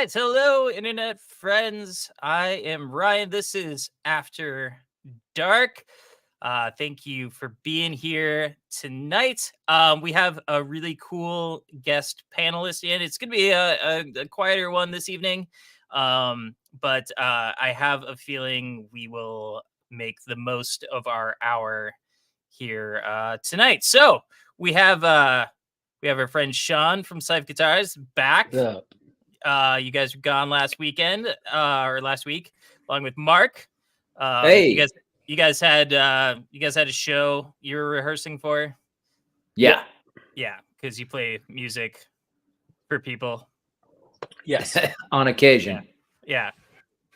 right. Hello, internet friends. I am Ryan. This is After Dark. Thank you for being here tonight. We have a really cool guest panelist in. It's going to be a quieter one this evening, but I have a feeling we will make the most of our hour here tonight. So we have our friend Sean from Sife Guitars back. You guys were gone last weekend or last week, along with Mark. Hey, you guys had a show you were rehearsing for. Yeah, because you play music for people. Yes, on occasion. Yeah.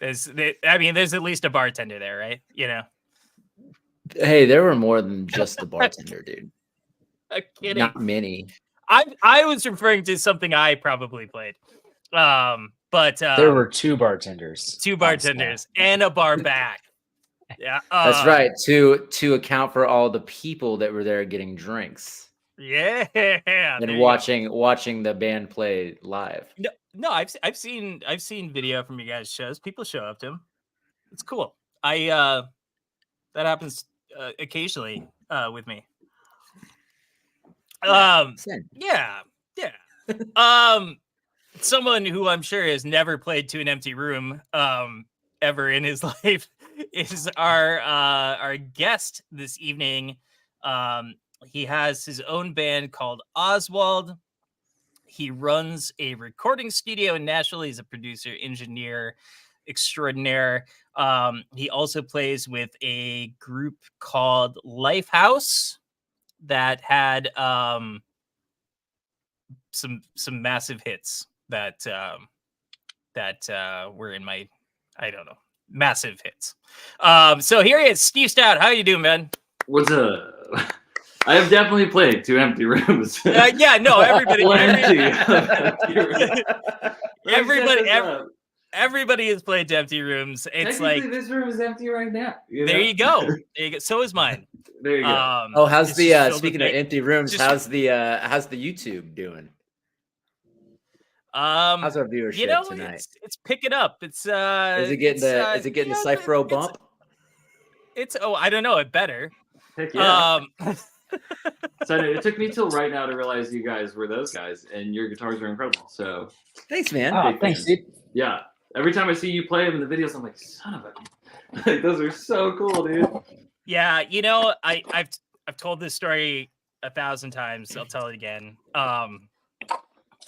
There's at least a bartender there, right? Hey, there were more than just the bartender, dude. I'm kidding. Not many. I was referring to something I probably played. But there were two bartenders and a bar back. Yeah, that's right. To account for all the people that were there getting drinks. Yeah, and watching the band play live. No, I've seen video from you guys' shows. People show up to them. It's cool. That happens occasionally with me. Yeah. Someone who I'm sure has never played to an empty room ever in his life is our guest this evening. He has his own band called Øzwald. He runs a recording studio in Nashville. He's a producer, engineer extraordinaire. He also plays with a group called Lifehouse that had some massive hits that were in my, I don't know, massive hits. So here he is, Steve Stout. How you doing, man? What's up? I have definitely played two empty rooms. Yeah, no, everybody has played to empty rooms. It's like this room is empty right now. There you go. So is mine. There you go. How's the speaking of empty rooms? How's the YouTube doing? How's our viewership tonight? It's picking up. It's is it getting the Cyphro bump? I don't know. It better. Heck yeah. So it took me till right now to realize you guys were those guys, and your guitars are incredible. So thanks, man. Oh, thanks, dude. Yeah. Every time I see you play them in the videos, I'm like, son of a. Like, those are so cool, dude. Yeah, I've told this story 1,000 times. I'll tell it again.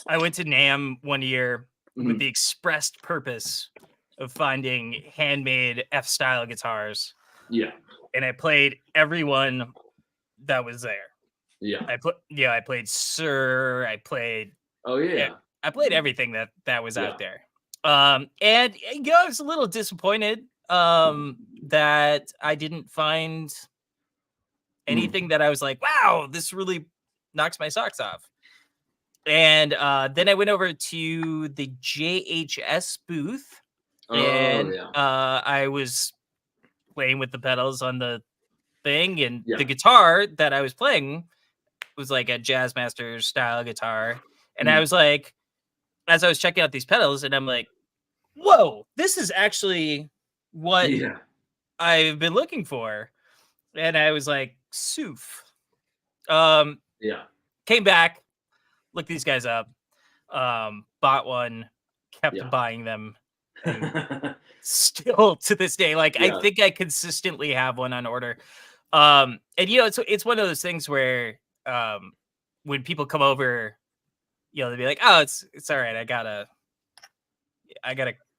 I went to NAMM one year with the expressed purpose of finding handmade F-style guitars. Yeah. And I played everyone that was there. Yeah. I played Sir. I played. Oh yeah. I played everything that was out there. And I was a little disappointed that I didn't find anything that I was like, wow, this really knocks my socks off. And then I went over to the JHS booth, I was playing with the pedals on the thing, and the guitar that I was playing was like a Jazzmaster style guitar. And I was like, as I was checking out these pedals, and I'm like, whoa, this is actually what I've been looking for. And I was like, Soof. Came back, looked these guys up, bought one, kept buying them. Still to this day, I think I consistently have one on order. And it's one of those things where when people come over, they'll be like, oh, it's all right. I got a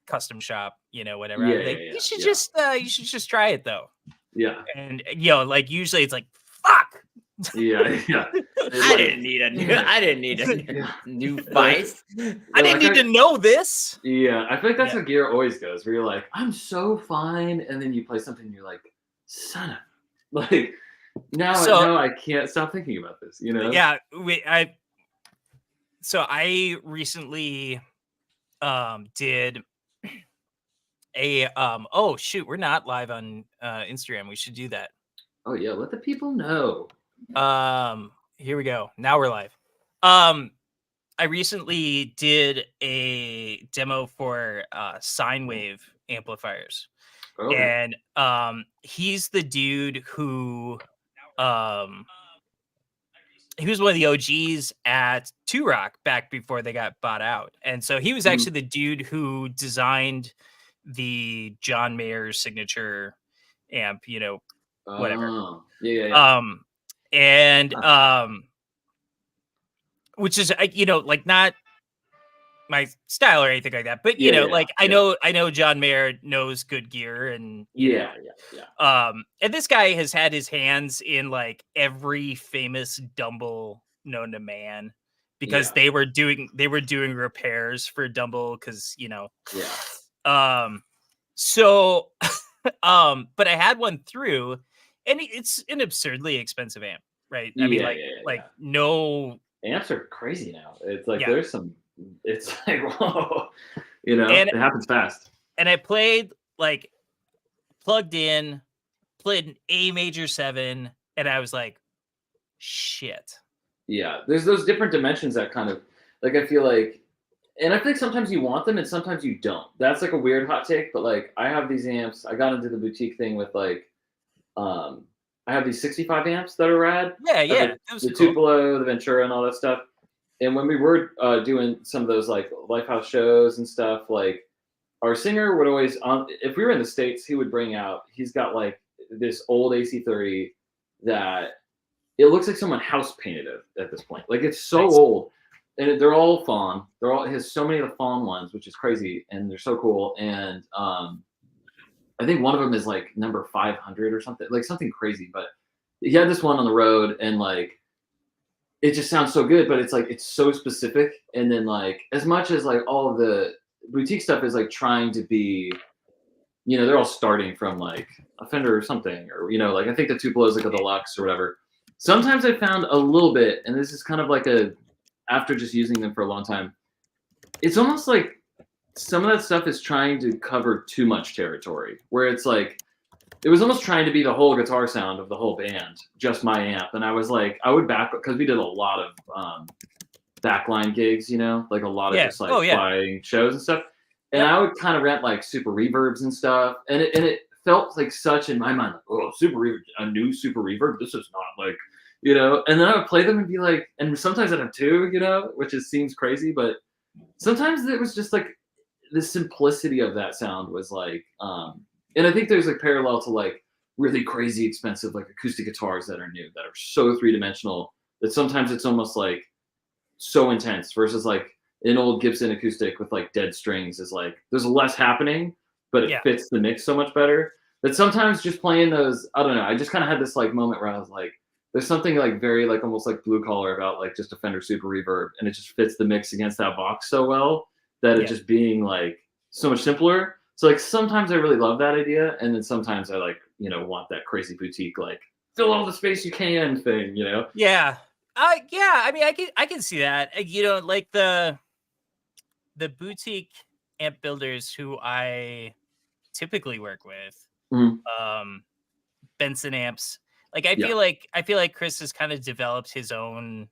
custom shop, whatever. You should just try it though. Yeah. And usually it's like, fuck. Yeah. I didn't need a new vice. I didn't need to know this. Yeah, I feel like that's how gear always goes. Where you're like, I'm so fine, and then you play something, and you're like, son of, like, now I can't stop thinking about this. Yeah, I recently did a oh shoot, we're not live on Instagram. We should do that. Oh yeah, let the people know. Here we go. Now we're live. I recently did a demo for sine wave amplifiers. Okay. And he's the dude who he was one of the OGs at Two Rock back before they got bought out. And so he was Mhm. actually the dude who designed the John Mayer signature amp, whatever. Oh, yeah. And which is like not my style or anything like that, but I know John Mayer knows good gear, and Yeah. and this guy has had his hands in like every famous Dumble known to man, because Yeah. they were doing repairs for Dumble, because Yeah. so but I had one through, and it's an absurdly expensive amp, right? I mean, no. Amps are crazy now. It's like Yeah. there's some. It's like whoa, And it happens fast. And I played plugged in, played an A major 7, and I was like, shit. Yeah, there's those different dimensions that kind of like I feel like, and I think sometimes you want them and sometimes you don't. That's like a weird hot take, but like I have these amps. I got into the boutique thing with I have these 65 amps that are rad. Yeah, The Tupelo, the Ventura, and all that stuff. And when we were doing some of those like Lifehouse shows and stuff, like our singer would always if we were in the States, he would bring out. He's got like this old AC30 that it looks like someone house painted it at this point. Like it's so old, and they're all fawn. He has so many of the fawn ones, which is crazy, and they're so cool. And I think one of them is like number 500 or something, like something crazy. But he had this one on the road, and like it just sounds so good, but it's like it's so specific. And then like as much as like all of the boutique stuff is like trying to be, they're all starting from like a Fender or something, or like I think the Tupelo is like a deluxe or whatever. Sometimes I found a little bit, and this is kind of like after just using them for a long time, it's almost like some of that stuff is trying to cover too much territory, where it's like, it was almost trying to be the whole guitar sound of the whole band, just my amp. And I was like, I would because we did a lot of backline gigs, like a lot of just like flying shows and stuff. And I would kind of rent like super reverbs and stuff. And it felt like such in my mind, like, oh, super reverb, a new super reverb. This is not like, and then I would play them and be like, and sometimes I'd have two, which seems crazy, but sometimes it was just like the simplicity of that sound was like, and I think there's like parallel to like really crazy expensive like acoustic guitars that are new, that are so three-dimensional that sometimes it's almost like so intense, versus like an old Gibson acoustic with like dead strings is like there's less happening, but it fits the mix so much better. But sometimes just playing those, I don't know, I just kind of had this like moment where I was like, there's something like very like almost like blue collar about like just a Fender Super Reverb, and it just fits the mix against that box so well that it just being like so much simpler. So like sometimes I really love that idea, and then sometimes I like want that crazy boutique like fill all the space you can thing, Yeah. I mean, I can see that. Like the boutique amp builders who I typically work with, Benson amps. Like I feel like Chris has kind of developed his own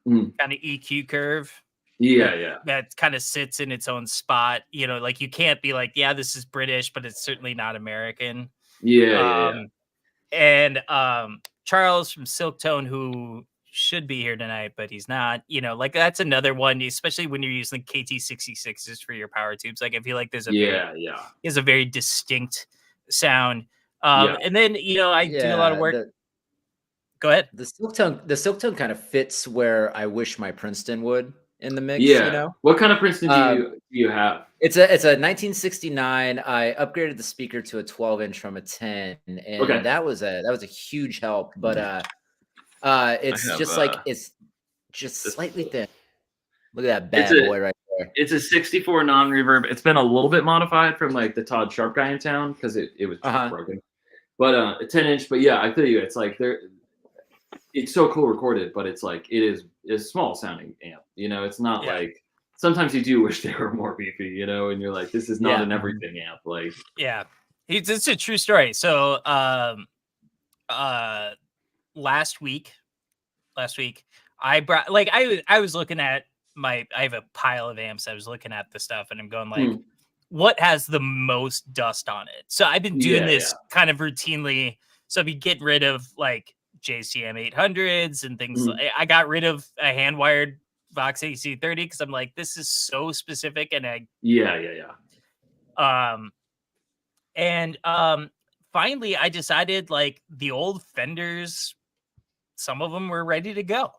kind of EQ curve. Yeah. That kind of sits in its own spot. Like you can't be like, yeah, this is British, but it's certainly not American. Yeah. And Charles from Silktone, who should be here tonight, but he's not, like that's another one, especially when you're using KT66s for your power tubes. Like I feel like there's he has a very distinct sound. And then, I do a lot of work. Go ahead. The Silktone kind of fits where I wish my Princeton would in the mix. What kind of Princeton do you have? It's a 1969. I upgraded the speaker to a 12-inch from a 10, and that was a huge help. But it's just slightly thin. Look at that bad boy right there. It's a 64 non-reverb. It's been a little bit modified from like the Todd Sharp guy in town because it was just broken. But a 10-inch. But yeah, I feel you. It's like it's so cool recorded, but it's like it is a small sounding amp. It's not like sometimes you do wish they were more beefy, and you're like, this is not an everything amp. Like it's a true story. So last week I brought I was looking at I have a pile of amps. I was looking at the stuff and I'm going like, what has the most dust on it? So I've been doing this kind of routinely. So I've been getting rid of like JCM 800s and things. I got rid of a hand wired Vox AC30 because I'm like, this is so specific. And finally I decided like the old Fenders, some of them were ready to go.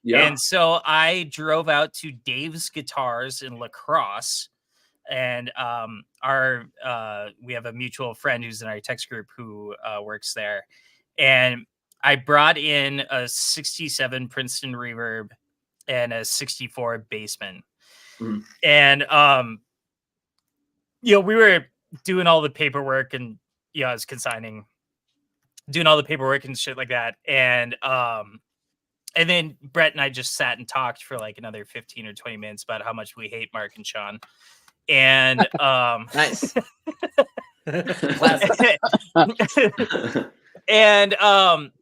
Yeah. And so I drove out to Dave's Guitars in La Crosse, and we have a mutual friend who's in our text group who works there, and I brought in a 67 Princeton Reverb and a 64 Bassman, and we were doing all the paperwork, and I was consigning, doing all the paperwork and shit like that, and then Brett and I just sat and talked for like another 15 or 20 minutes about how much we hate Mark and Sean. And nice. And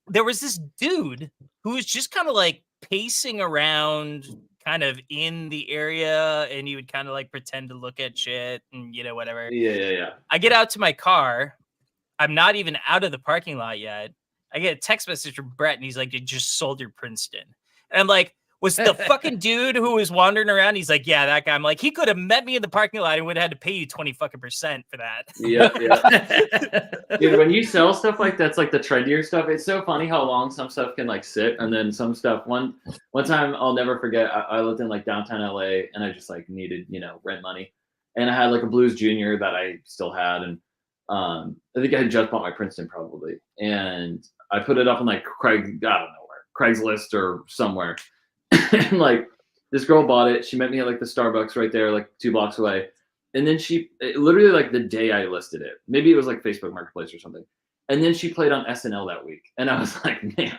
there was this dude who was just kind of like pacing around kind of in the area, and he would kind of like pretend to look at shit and whatever. Yeah. I get out to my car. I'm not even out of the parking lot yet. I get a text message from Brett, and he's like, "You just sold your Princeton." And I'm like, was the fucking dude who was wandering around? He's like, "Yeah, that guy." I'm like, he could have met me in the parking lot and would have had to pay you 20% for that. Yeah. Dude, when you sell stuff like that's like the trendier stuff, it's so funny how long some stuff can like sit, and then some stuff. One time I'll never forget. I lived in like downtown LA, and I just like needed rent money, and I had like a Blues Junior that I still had, and I think I had just bought my Princeton probably, and I put it up on like I don't know where, Craigslist or somewhere. And like this girl bought it. She met me at like the Starbucks right there, like 2 blocks away. And then literally like the day I listed it, maybe it was like Facebook Marketplace or something. And then she played on SNL that week. And I was like, man,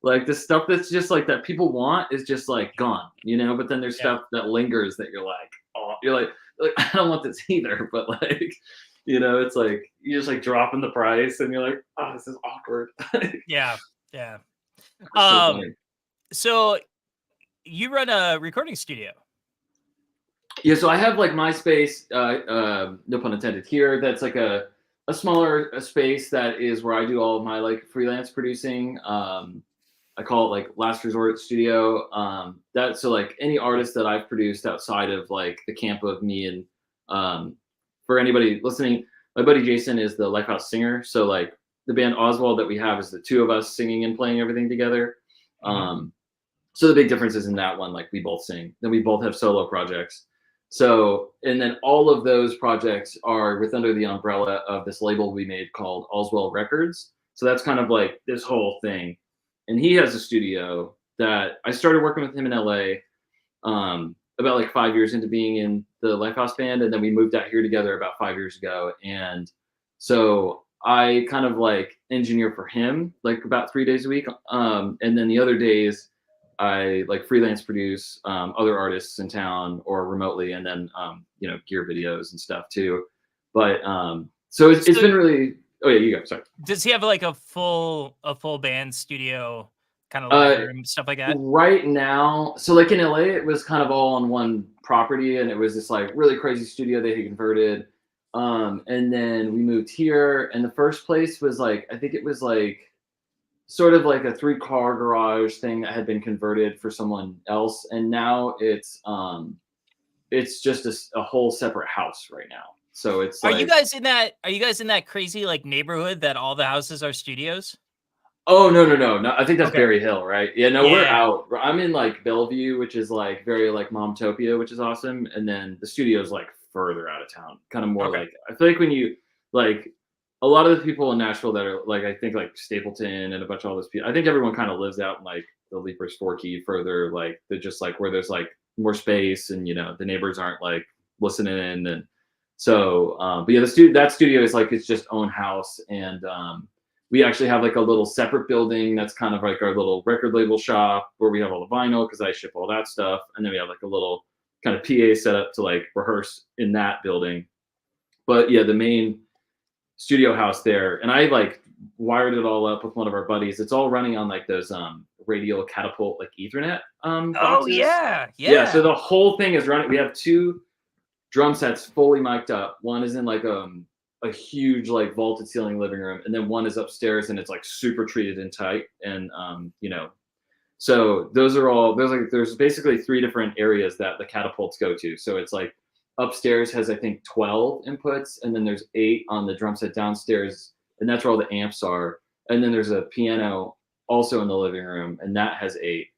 like the stuff that's just like that people want is just like gone, but then there's stuff that lingers that you're like, oh, you're like, I don't want this either. But like, it's like you just like dropping the price and you're like, oh, this is awkward. Yeah. So so you run a recording studio. Yeah, so I have like my space, no pun intended here. That's like a smaller space that is where I do all of my like freelance producing. I call it like last resort studio. So like any artist that I've produced outside of like the camp of me and for anybody listening, my buddy Jason is the Lifehouse singer. So like the band Øzwald that we have is the 2 of us singing and playing everything together. So the big difference is in that one, like we both sing, then we both have solo projects. So, and then all of those projects are under the umbrella of this label we made called Øzwald Records. So that's kind of like this whole thing. And he has a studio that I started working with him in LA about like 5 years into being in the Lifehouse band. And then we moved out here together about 5 years ago. And so I kind of like engineer for him, like about 3 days a week. And then the other days I like freelance produce other artists in town or remotely, and then gear videos and stuff too. But so it's been really. Oh yeah, you go. Sorry. Does he have like a full band studio kind of like stuff like that? Right now, so like in LA, it was kind of all on one property, and it was this like really crazy studio they had converted. And then we moved here, and the first place was like, I think it was like sort of like a 3-car garage thing that had been converted for someone else, and now it's just a whole separate house right now. So it's Are you guys in that crazy like neighborhood that all the houses are studios? Oh no, I think that's Berry Hill, right? Yeah, no, we're out. I'm in like Bellevue, which is like very like Momtopia, which is awesome, and then the studio's like further out of town, kind of more like, I feel like when you like a lot of the people in Nashville that are like, I think like Stapleton and a bunch of all those people, I think everyone kind of lives out in like the Leapers Forky further, like they're just like where there's like more space and the neighbors aren't like listening in. And so but yeah, that studio is like its just own house, and we actually have like a little separate building that's kind of like our little record label shop where we have all the vinyl because I ship all that stuff, and then we have like a little kind of PA set up to like rehearse in that building. But yeah, the main studio house there, and I like wired it all up with one of our buddies. It's all running on like those radial catapult like Ethernet Oh boxes. yeah. So the whole thing is running. We have 2 drum sets fully mic'd up. One is in like a huge like vaulted ceiling living room, and then one is upstairs and it's like super treated and tight. And so there's basically 3 different areas that the catapults go to. So it's like upstairs has I think 12 inputs, and then there's 8 on the drum set downstairs, and that's where all the amps are. And then there's a piano also in the living room, and that has 8.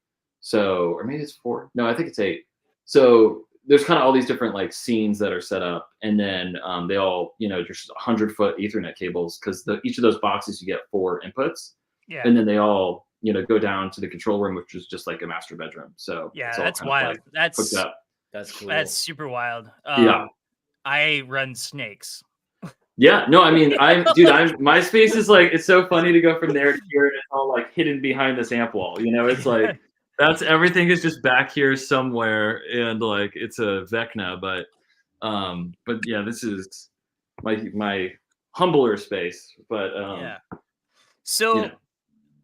So, or maybe it's 4. No, I think it's 8. So there's kind of all these different like scenes that are set up, and then they all, just 100-foot Ethernet cables, because each of those boxes you get 4 inputs, and then they all go down to the control room, which is just like a master bedroom. So yeah, that's wild. That's cool. That's super wild. Yeah, I run snakes. Yeah, no, I mean, my space is like, it's so funny to go from there to here, and it's all like hidden behind this amp wall. It's like everything is just back here somewhere, and like it's a Vecna, but yeah, this is my humbler space. But yeah. So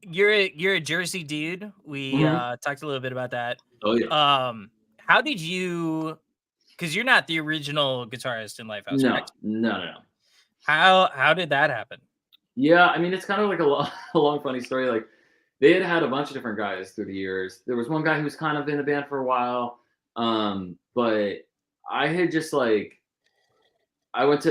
you're a Jersey dude. We talked a little bit about that. Oh yeah. How did you? Because you're not the original guitarist in Lifehouse, correct? No. How did that happen? Yeah, I mean, it's kind of like a long funny story. Like, they had a bunch of different guys through the years. There was one guy who was kind of in the band for a while, but I had just like, I went to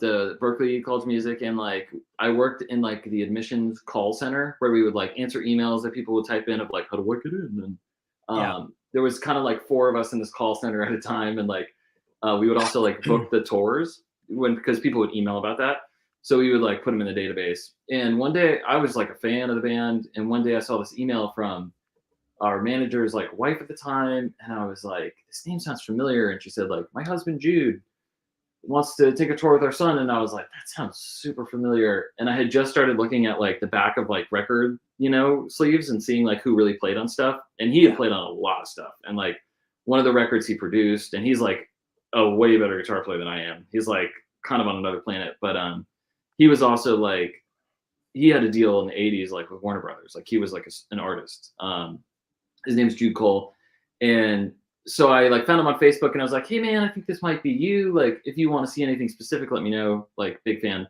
the Berklee College of Music, and like I worked in like the admissions call center where we would like answer emails that people would type in of like, how do I get in? And there was kind of like 4 of us in this call center at a time, and like we would also like book the tours because people would email about that. So we would like put them in the database. And one day I was like a fan of the band, and one day I saw this email from our manager's like wife at the time, and I was like, this name sounds familiar. And she said like, my husband Jude wants to take a tour with our son. And I was like, that sounds super familiar. And I had just started looking at like the back of like record, sleeves, and seeing like who really played on stuff. And he had played on a lot of stuff. And like one of the records he produced, and he's like a way better guitar player than I am. He's like kind of on another planet, but he was also like, he had a deal in the 80s, like with Warner Brothers. Like he was like an artist. His name's Jude Cole. And so I like found him on Facebook, and I was like, hey man, I think this might be you. Like, if you want to see anything specific, let me know. Like, big fan.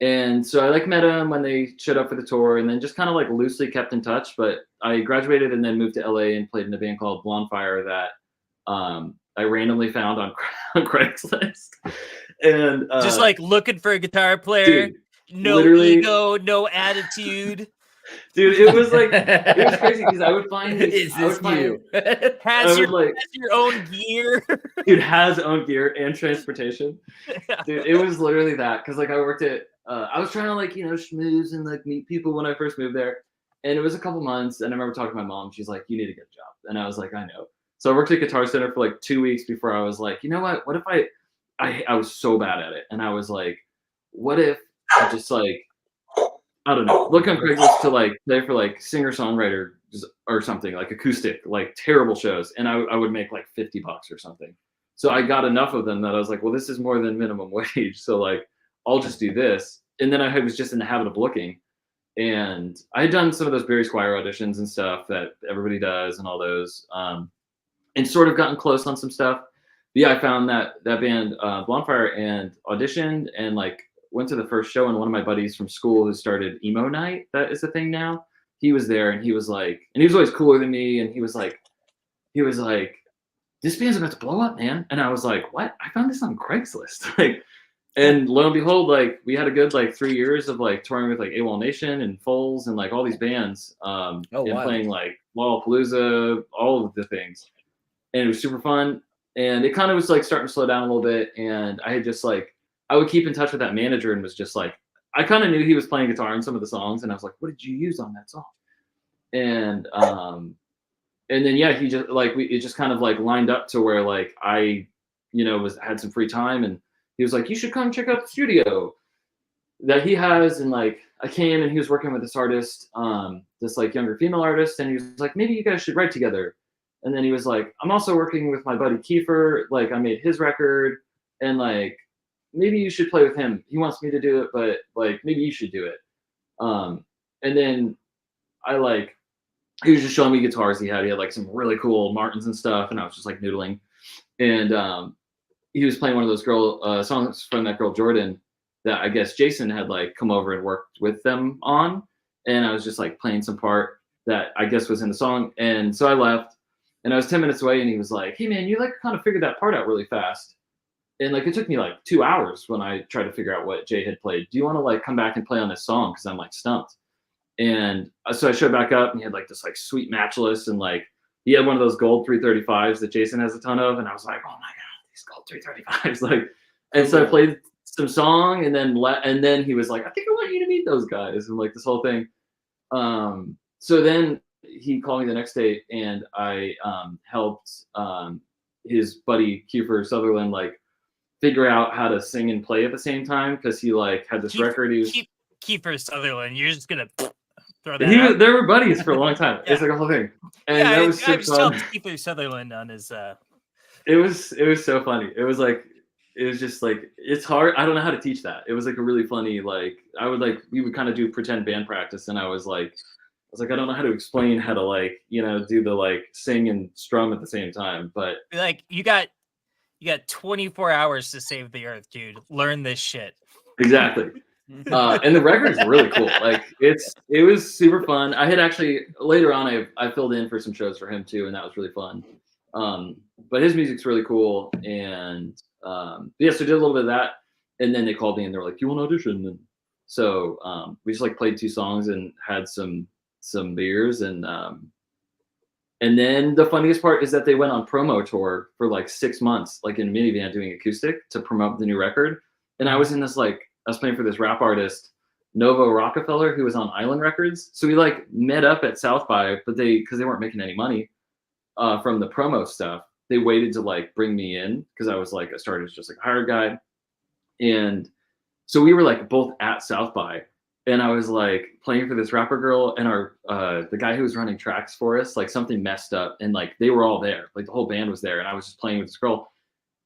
And so I like met him when they showed up for the tour, and then just kind of like loosely kept in touch. But I graduated and then moved to LA and played in a band called Bonfire that I randomly found on Craigslist. And just like looking for a guitar player, dude, no ego, no attitude. Dude, it was like, it was crazy because I would find these. Has your own gear. Dude, has own gear and transportation. Dude, it was literally that, because like I worked at, I was trying to like, schmooze and like meet people when I first moved there. And it was a couple months, and I remember talking to my mom. She's like, you need to get a job. And I was like, I know. So I worked at Guitar Center for like 2 weeks before I was like, you know what? What if I was so bad at it. And I was like, what if I just like, I don't know, look on Craigslist to like play for like singer-songwriter or something, like acoustic, like terrible shows. And I would make like $50 or something. So I got enough of them that I was like, well, this is more than minimum wage. So like, I'll just do this. And then I was just in the habit of looking. And I had done some of those Barry Squire auditions and stuff that everybody does and all those, and sort of gotten close on some stuff. But yeah, I found that band Bonfire and auditioned and like went to the first show, and one of my buddies from school who started emo night, that is a thing now, he was there, and he was like, and he was always cooler than me, and he was like, this band's about to blow up, man. And I was like, what? I found this on Craigslist. Like, and lo and behold, like we had a good like 3 years of like touring with like AWOL Nation and Foals and like all these bands, and playing like Lollapalooza, all of the things. And it was super fun. And it kind of was like starting to slow down a little bit. And I had just like, I would keep in touch with that manager and was just like, I kind of knew he was playing guitar in some of the songs, and I was like, what did you use on that song? And then yeah, he just like it just kind of like lined up to where like I, had some free time, and he was like, you should come check out the studio that he has. And like I came, and he was working with this artist, this like younger female artist, and he was like, maybe you guys should write together. And then he was like, I'm also working with my buddy Kiefer, like I made his record, and like maybe you should play with him. He wants me to do it, but like maybe you should do it. And then I like he was just showing me guitars he had. He had like some really cool Martins and stuff, and I was just like noodling. And he was playing one of those songs from that girl Jordan that I guess Jason had like come over and worked with them on, and I was just like playing some part that I guess was in the song. And so I left, and I was 10 minutes away, and he was like, "Hey man, you like kind of figured that part out really fast." And like it took me like 2 hours when I tried to figure out what Jay had played. Do you want to like come back and play on this song? Because I'm like stumped. And so I showed back up, and he had like this like sweet matchless, and like he had one of those gold 335s that Jason has a ton of, and I was like, oh my god, these gold 335s, like. And so I played some song, and then he was like, I think I want you to meet those guys, and like this whole thing. So then he called me the next day, and I helped his buddy Kiefer Sutherland like figure out how to sing and play at the same time, because he like had this record. He was Kiefer Sutherland. You're just gonna throw that out. They were buddies for a long time. Yeah. It's like a whole thing. And yeah, that was so fun. Kiefer Sutherland on his. It was so funny. It was just like it's hard. I don't know how to teach that. It was like a really funny like we would kind of do pretend band practice, and I was like I don't know how to explain how to like do the like sing and strum at the same time. But like you got 24 hours to save the earth, dude. Learn this shit. Exactly. And the record's really cool. Like it was super fun. I had actually later on I filled in for some shows for him too, and that was really fun. But his music's really cool, and yeah, so I did a little bit of that, and then they called me and they were like, "You want to audition?" And so we just like played 2 songs and had some beers, and then the funniest part is that they went on promo tour for like 6 months, like in a minivan doing acoustic to promote the new record, and I was in this like. I was playing for this rap artist, Novo Rockefeller, who was on Island Records. So we like met up at South by, but because they weren't making any money from the promo stuff, they waited to like bring me in, because I started as just like a hired guy. And so we were like both at South by, and I was like playing for this rapper girl, and the guy who was running tracks for us, like something messed up, and like they were all there, like the whole band was there, and I was just playing with this girl.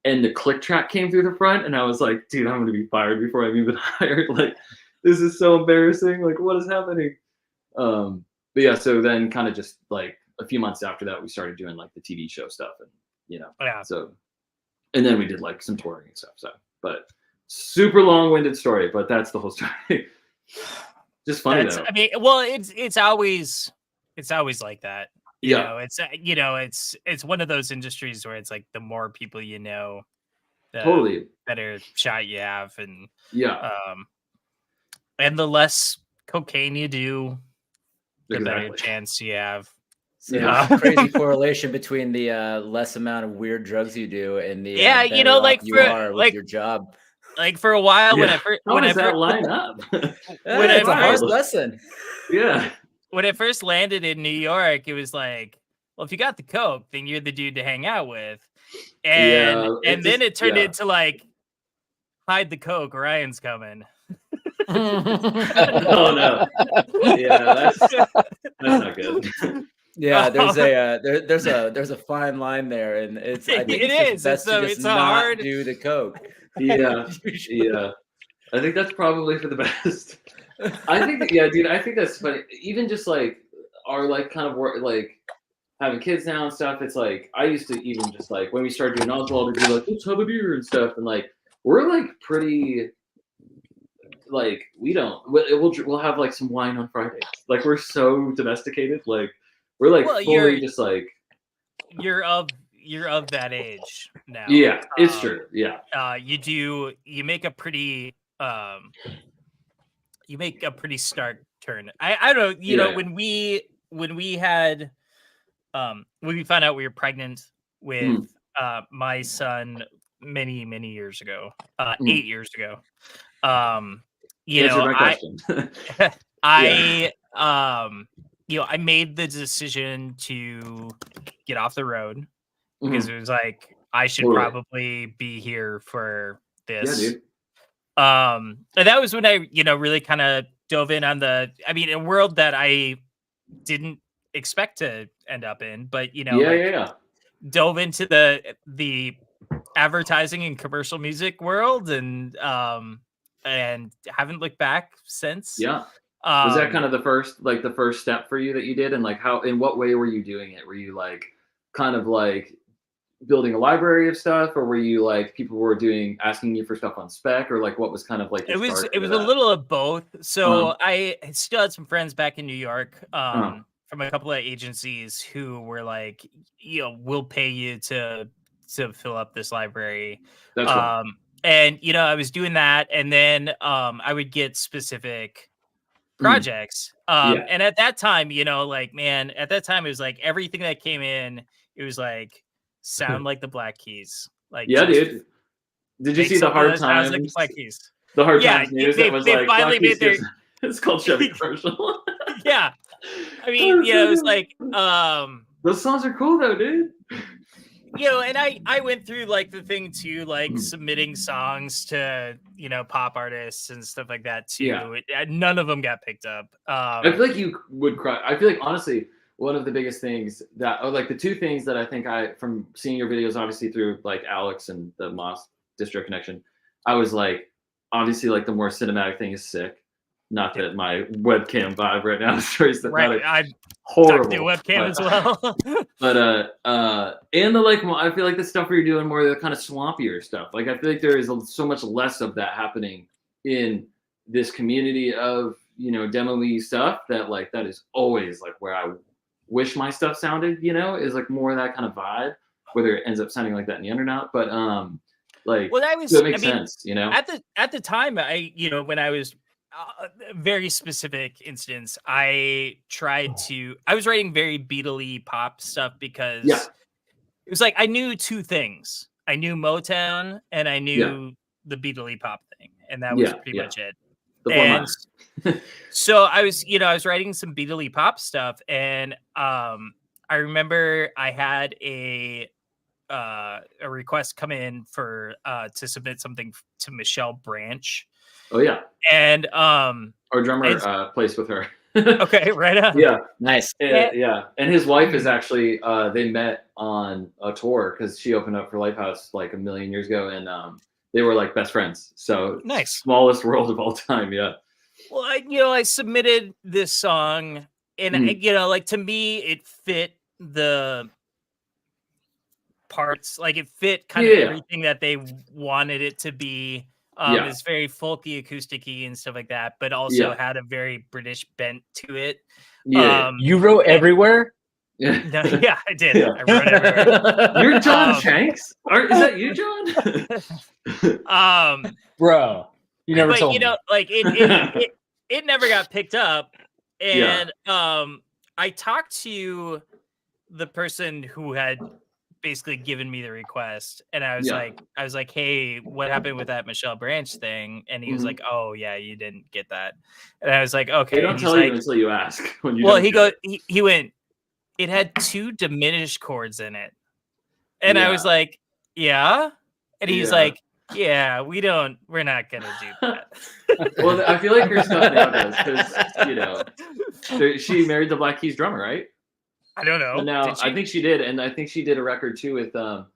And the click track came through the front, and I was like, dude, I'm going to be fired before I'm even hired. Like, this is so embarrassing. Like, what is happening? But yeah, so then kind of just like a few months after that, we started doing like the TV show stuff, and yeah. So, and then we did like some touring and stuff. So, but super long-winded story, but that's the whole story. Just funny though. I mean, well, it's always like that. It's one of those industries where it's like the more people you know, the totally better shot you have, and and the less cocaine you do, the better chance you have. So crazy correlation between the less amount of weird drugs you do and the like you are with your job. Like for a while, when I that line up? It's a hard lesson. Yeah. When I first landed in New York, it was like, well, if you got the coke, then you're the dude to hang out with. And then it turned into like, hide the coke, Ryan's coming. Oh no. Yeah, that's not good. Yeah, there's a fine line there, and I think it's best to just not do the coke. Yeah. I think that's probably for the best. I think dude, I think that's funny. Even just like our like kind of work, like having kids now and stuff. It's like I used to even just like when we started doing Øzwald, we'd be like, let's have a beer and stuff, and like we're like pretty. Like we'll have like some wine on Fridays. Like we're so domesticated. Like we're like fully just like you're of that age now. Yeah, it's true. Yeah. You make a pretty stark turn. I don't know, when we had when we found out we were pregnant with my son many years ago, 8 years ago. I made the decision to get off the road because it was like I should probably be here for this. Yeah, dude. And that was when I, really kind of dove in on a world that I didn't expect to end up in, but dove into the advertising and commercial music world, and haven't looked back since. Yeah. Was that kind of the first step for you that you did? And like in what way were you doing it? Were you like kind of like building a library of stuff, or were you like people were asking you for stuff on spec, or like what was kind of like it was a little of both. So I still had some friends back in New York from a couple of agencies who were like, we'll pay you to fill up this library. That's cool. And I was doing that, and then I would get specific projects. And at that time, at that time it was like everything that came in, it was like sound like the Black Keys. Like, yeah, dude. Did you see the Hard Times? Like the Black Keys. The Hard Times news they like finally made their. It's called Chevy Commercial. Yeah, I mean, it was like those songs are cool though, dude. And I went through like the thing too, like submitting songs to pop artists and stuff like that too. Yeah. None of them got picked up. I feel like you would cry. I feel like honestly, one of the biggest things like the two things that I think from seeing your videos, obviously through like Alex and the Moss Distro connection, I was like, obviously like the more cinematic thing is sick. Not that my webcam vibe right now is very cinematic. I horrible the webcam as well. But and the like, I feel like the stuff where you're doing more of the kind of swampier stuff. Like I feel like there is so much less of that happening in this community of demo-y stuff that is always like where I wish my stuff sounded, is like more of that kind of vibe, whether it ends up sounding like that in the end or not. But like, well, that was, so it makes sense, At the time, when I was a very specific instance, I was writing very Beatle-y pop stuff because it was like I knew two things. I knew Motown and I knew the Beatle-y pop thing, and that was pretty much it. And so I was writing some Beatle-y pop stuff, and I remember I had a request come in for to submit something to Michelle Branch. Oh yeah, and our drummer plays with her. Okay, right on. Yeah, nice. And his wife is actually they met on a tour because she opened up for Lifehouse like a million years ago, and they were like best friends. So nice, smallest world of all time. Yeah. Well, I submitted this song, and like to me, it fit the parts, like it fit kind of everything that they wanted it to be. It's very folky, acoustic-y and stuff like that, but also had a very British bent to it. You wrote everywhere? I did. Yeah. I wrote everywhere. You're John Shanks? Is that you, John? Bro, you never told me. Like it never got picked up, and I talked to the person who had basically given me the request, and I was like, hey, what happened with that Michelle Branch thing? And he was like, oh yeah, you didn't get that. And I was like, okay. They don't tell you until you ask. When you he went, it had 2 diminished chords in it, and I was like, yeah. And he's like, yeah, we're not gonna do that. Well, I feel like her stuff now does, because she married the Black Keys drummer, right? I don't know. Now I think she did, and I think she did a record too with one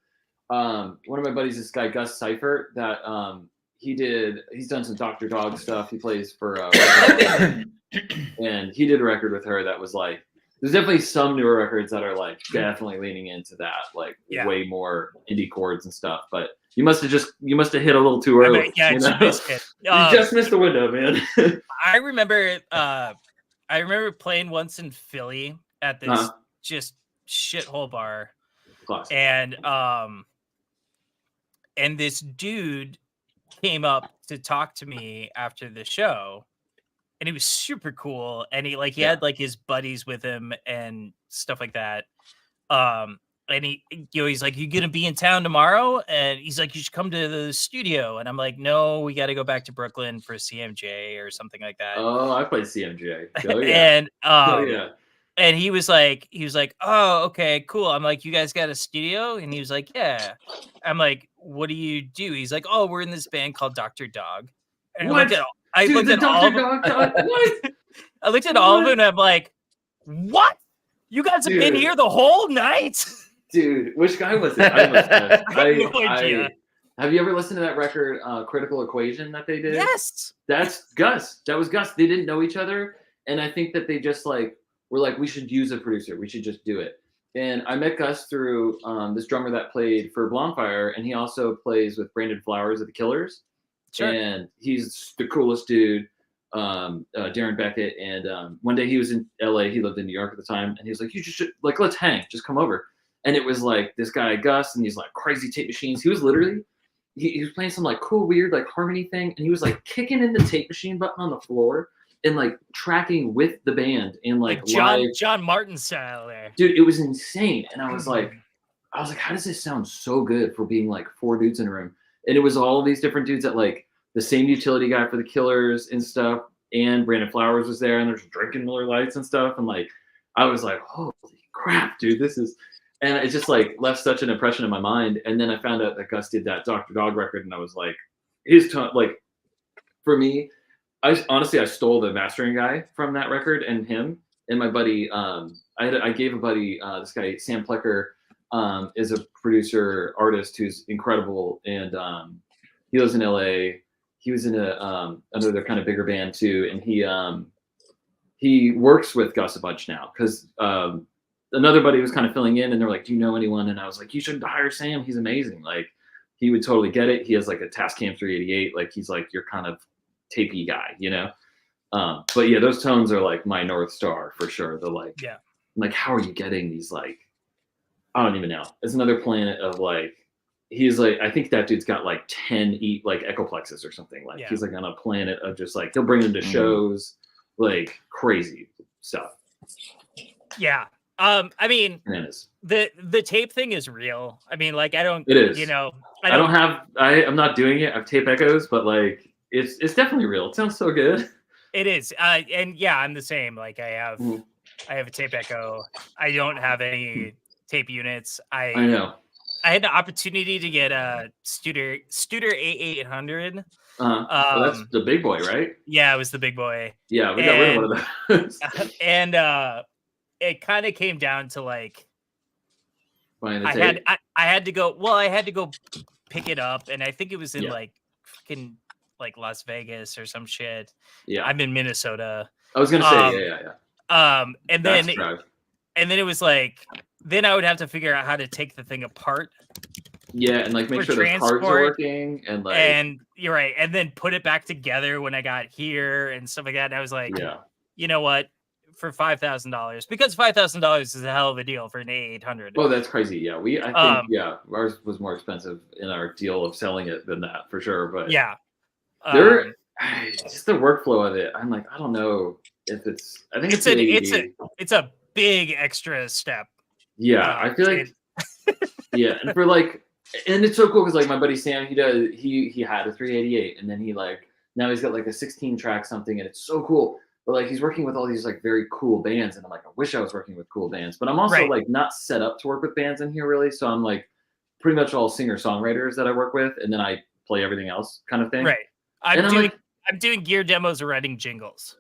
of my buddies, this guy Gus Seifert, that he's done some Dr. Dog stuff. He plays for and he did a record with her that was like, there's definitely some newer records that are like definitely leaning into that, like way more indie chords and stuff. But you must have hit a little too early. You just missed the window, man. I remember playing once in Philly at this just shithole bar. Classic. And this dude came up to talk to me after the show, and he was super cool, and he had like his buddies with him and stuff like that. And he's like, you gonna be in town tomorrow? And he's like, you should come to the studio. And I'm like, no, we got to go back to Brooklyn for CMJ or something like that. Oh, I played CMJ. Oh, yeah. And and he was like, oh, okay, cool. I'm like, you guys got a studio? And he was like, yeah. I'm like, what do you do? He's like, oh, we're in this band called Dr. Dog. And I looked at all of them. I looked at all of them, and I'm like, what? You guys have been here the whole night? Dude, which guy was it? I have no idea. Have you ever listened to that record, Critical Equation, that they did? Yes. That's Gus. That was Gus. They didn't know each other. And I think that they just like were like, we should use a producer. We should just do it. And I met Gus through this drummer that played for Blonfire, and he also plays with Brandon Flowers of the Killers. Sure. And he's the coolest dude, Darren Beckett. And one day he was in LA. He lived in New York at the time, and he was like, "You just should, like, let's hang. Just come over." And it was like this guy Gus and these like crazy tape machines. He was literally he was playing some like cool weird like harmony thing, and he was like kicking in the tape machine button on the floor and like tracking with the band and like John Martin style there. Dude, it was insane. And I was like, how does this sound so good for being like 4 dudes in a room? And it was all these different dudes that like the same utility guy for the Killers and stuff. And Brandon Flowers was there, and they're drinking Miller Lights and stuff. And like, I was like, holy crap, dude, this is. And it just like left such an impression in my mind. And then I found out that Gus did that Dr. Dog record, and I was like, his tone, like, for me, I stole the mastering guy from that record and him and my buddy. I gave a buddy, this guy Sam Plecker, is a producer artist who's incredible, and he lives in LA. He was in another kind of bigger band too, and he works with Gus a bunch now because another buddy was kind of filling in, and they're like, "Do you know anyone?" And I was like, "You should hire Sam. He's amazing. Like, he would totally get it. He has like a Tascam 388. Like, he's like your kind of tapey guy, you know." But yeah, those tones are like my North Star for sure. The like, yeah, like, how are you getting these? Like, I don't even know. It's another planet of like, he's like, I think that dude's got like 10 like echoplexes or something. Like, he's like on a planet of just like, he'll bring them to shows, like crazy stuff. Yeah. I mean, the tape thing is real. I mean, like, I don't, it is, you know, I'm not doing it. I have tape echoes, but like, it's definitely real. It sounds so good. It is. And yeah, I'm the same. Like, I have a tape echo. I don't have any tape units. I know. I had the opportunity to get a Studer A800. Well, that's the big boy, right? Yeah, it was the big boy. Yeah, we got rid of one of those. And it kind of came down to like, I had to go pick it up, and I think it was in like fucking like Las Vegas or some shit. Yeah, I'm in Minnesota. I was gonna say yeah. And then it was like, then I would have to figure out how to take the thing apart. Yeah, and like make sure the cards are working, and like, and you're right, and then put it back together when I got here and stuff like that. And I was like, you know what? For $5,000, because $5,000 is a hell of a deal for an A800. Oh, that's crazy. Yeah, I think ours was more expensive in our deal of selling it than that for sure. But yeah, just the workflow of it. I'm like, I don't know if it's. I think it's a big extra step. Yeah, I feel like yeah, and for like, and it's so cool because like my buddy Sam, he had a 388, and then he like now he's got like a 16 track something, and it's so cool. But like he's working with all these like very cool bands, and I'm like, I wish I was working with cool bands, but I'm also like not set up to work with bands in here really. So I'm like pretty much all singer songwriters that I work with, and then I play everything else kind of thing. Right. I'm doing gear demos or writing jingles.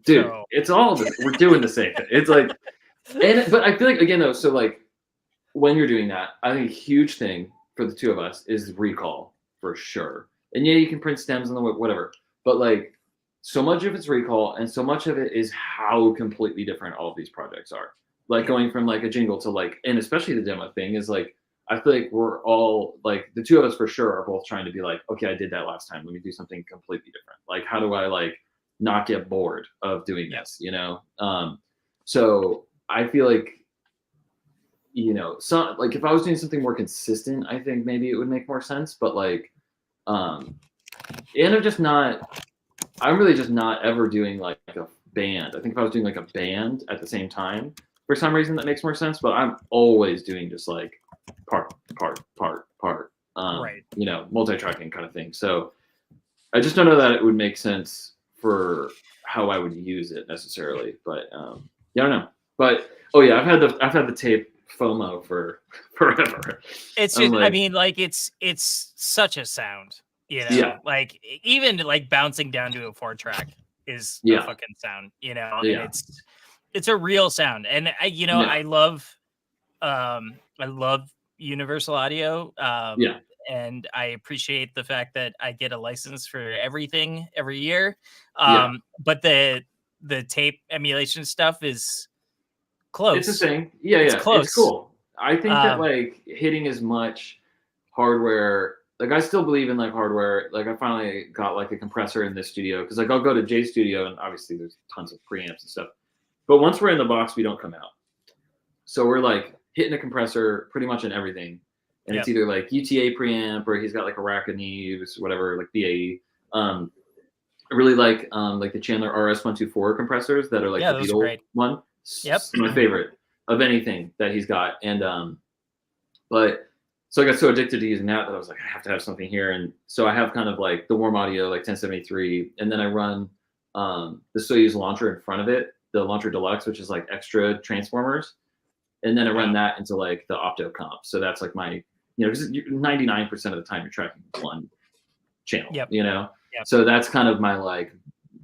Dude, it's all we're doing the same thing. It's like, but I feel like again though, so like when you're doing that, I think a huge thing for the two of us is recall for sure. And yeah, you can print stems and whatever, but like so much of it's recall, and so much of it is how completely different all of these projects are. Like going from like a jingle to like, and especially the demo thing is like, I feel like we're all like the two of us for sure are both trying to be like, okay, I did that last time. Let me do something completely different. Like, how do I like not get bored of doing this, you know? So I feel like, you know, so like if I was doing something more consistent, I think maybe it would make more sense. But like, and I'm really just not ever doing like a band. I think if I was doing like a band at the same time, for some reason that makes more sense. But I'm always doing just like part, right. You know, multi-tracking kind of thing. So I just don't know that it would make sense for how I would use it necessarily. But yeah, I don't know. But I've had the tape FOMO for forever. It's just, like, I mean, like it's such a sound, you know, like even like bouncing down to a 4-track is a fucking sound, you know, and it's a real sound. And I love Universal Audio. And I appreciate the fact that I get a license for everything every year. But the the tape emulation stuff is close. It's a thing. Yeah, it's close. It's cool. I think that like hitting as much hardware, like I still believe in like hardware. Like I finally got like a compressor in this studio because like I'll go to Jay's studio and obviously there's tons of preamps and stuff. But once we're in the box, we don't come out. So we're like hitting a compressor pretty much in everything. And it's either like UTA preamp or he's got like a rack of Neves, whatever, like BAE. I really like the Chandler RS124 compressors that are like the Beetle one. Yep. It's my favorite of anything that he's got. And but so I got so addicted to using that I was like, I have to have something here. And so I have kind of like the Warm Audio, like 1073, and then I run the Soyuz launcher in front of it, the Launcher Deluxe, which is like extra transformers. And then I run that into like the opto comp. So that's like my, because 99% of the time you're tracking one channel, So that's kind of my like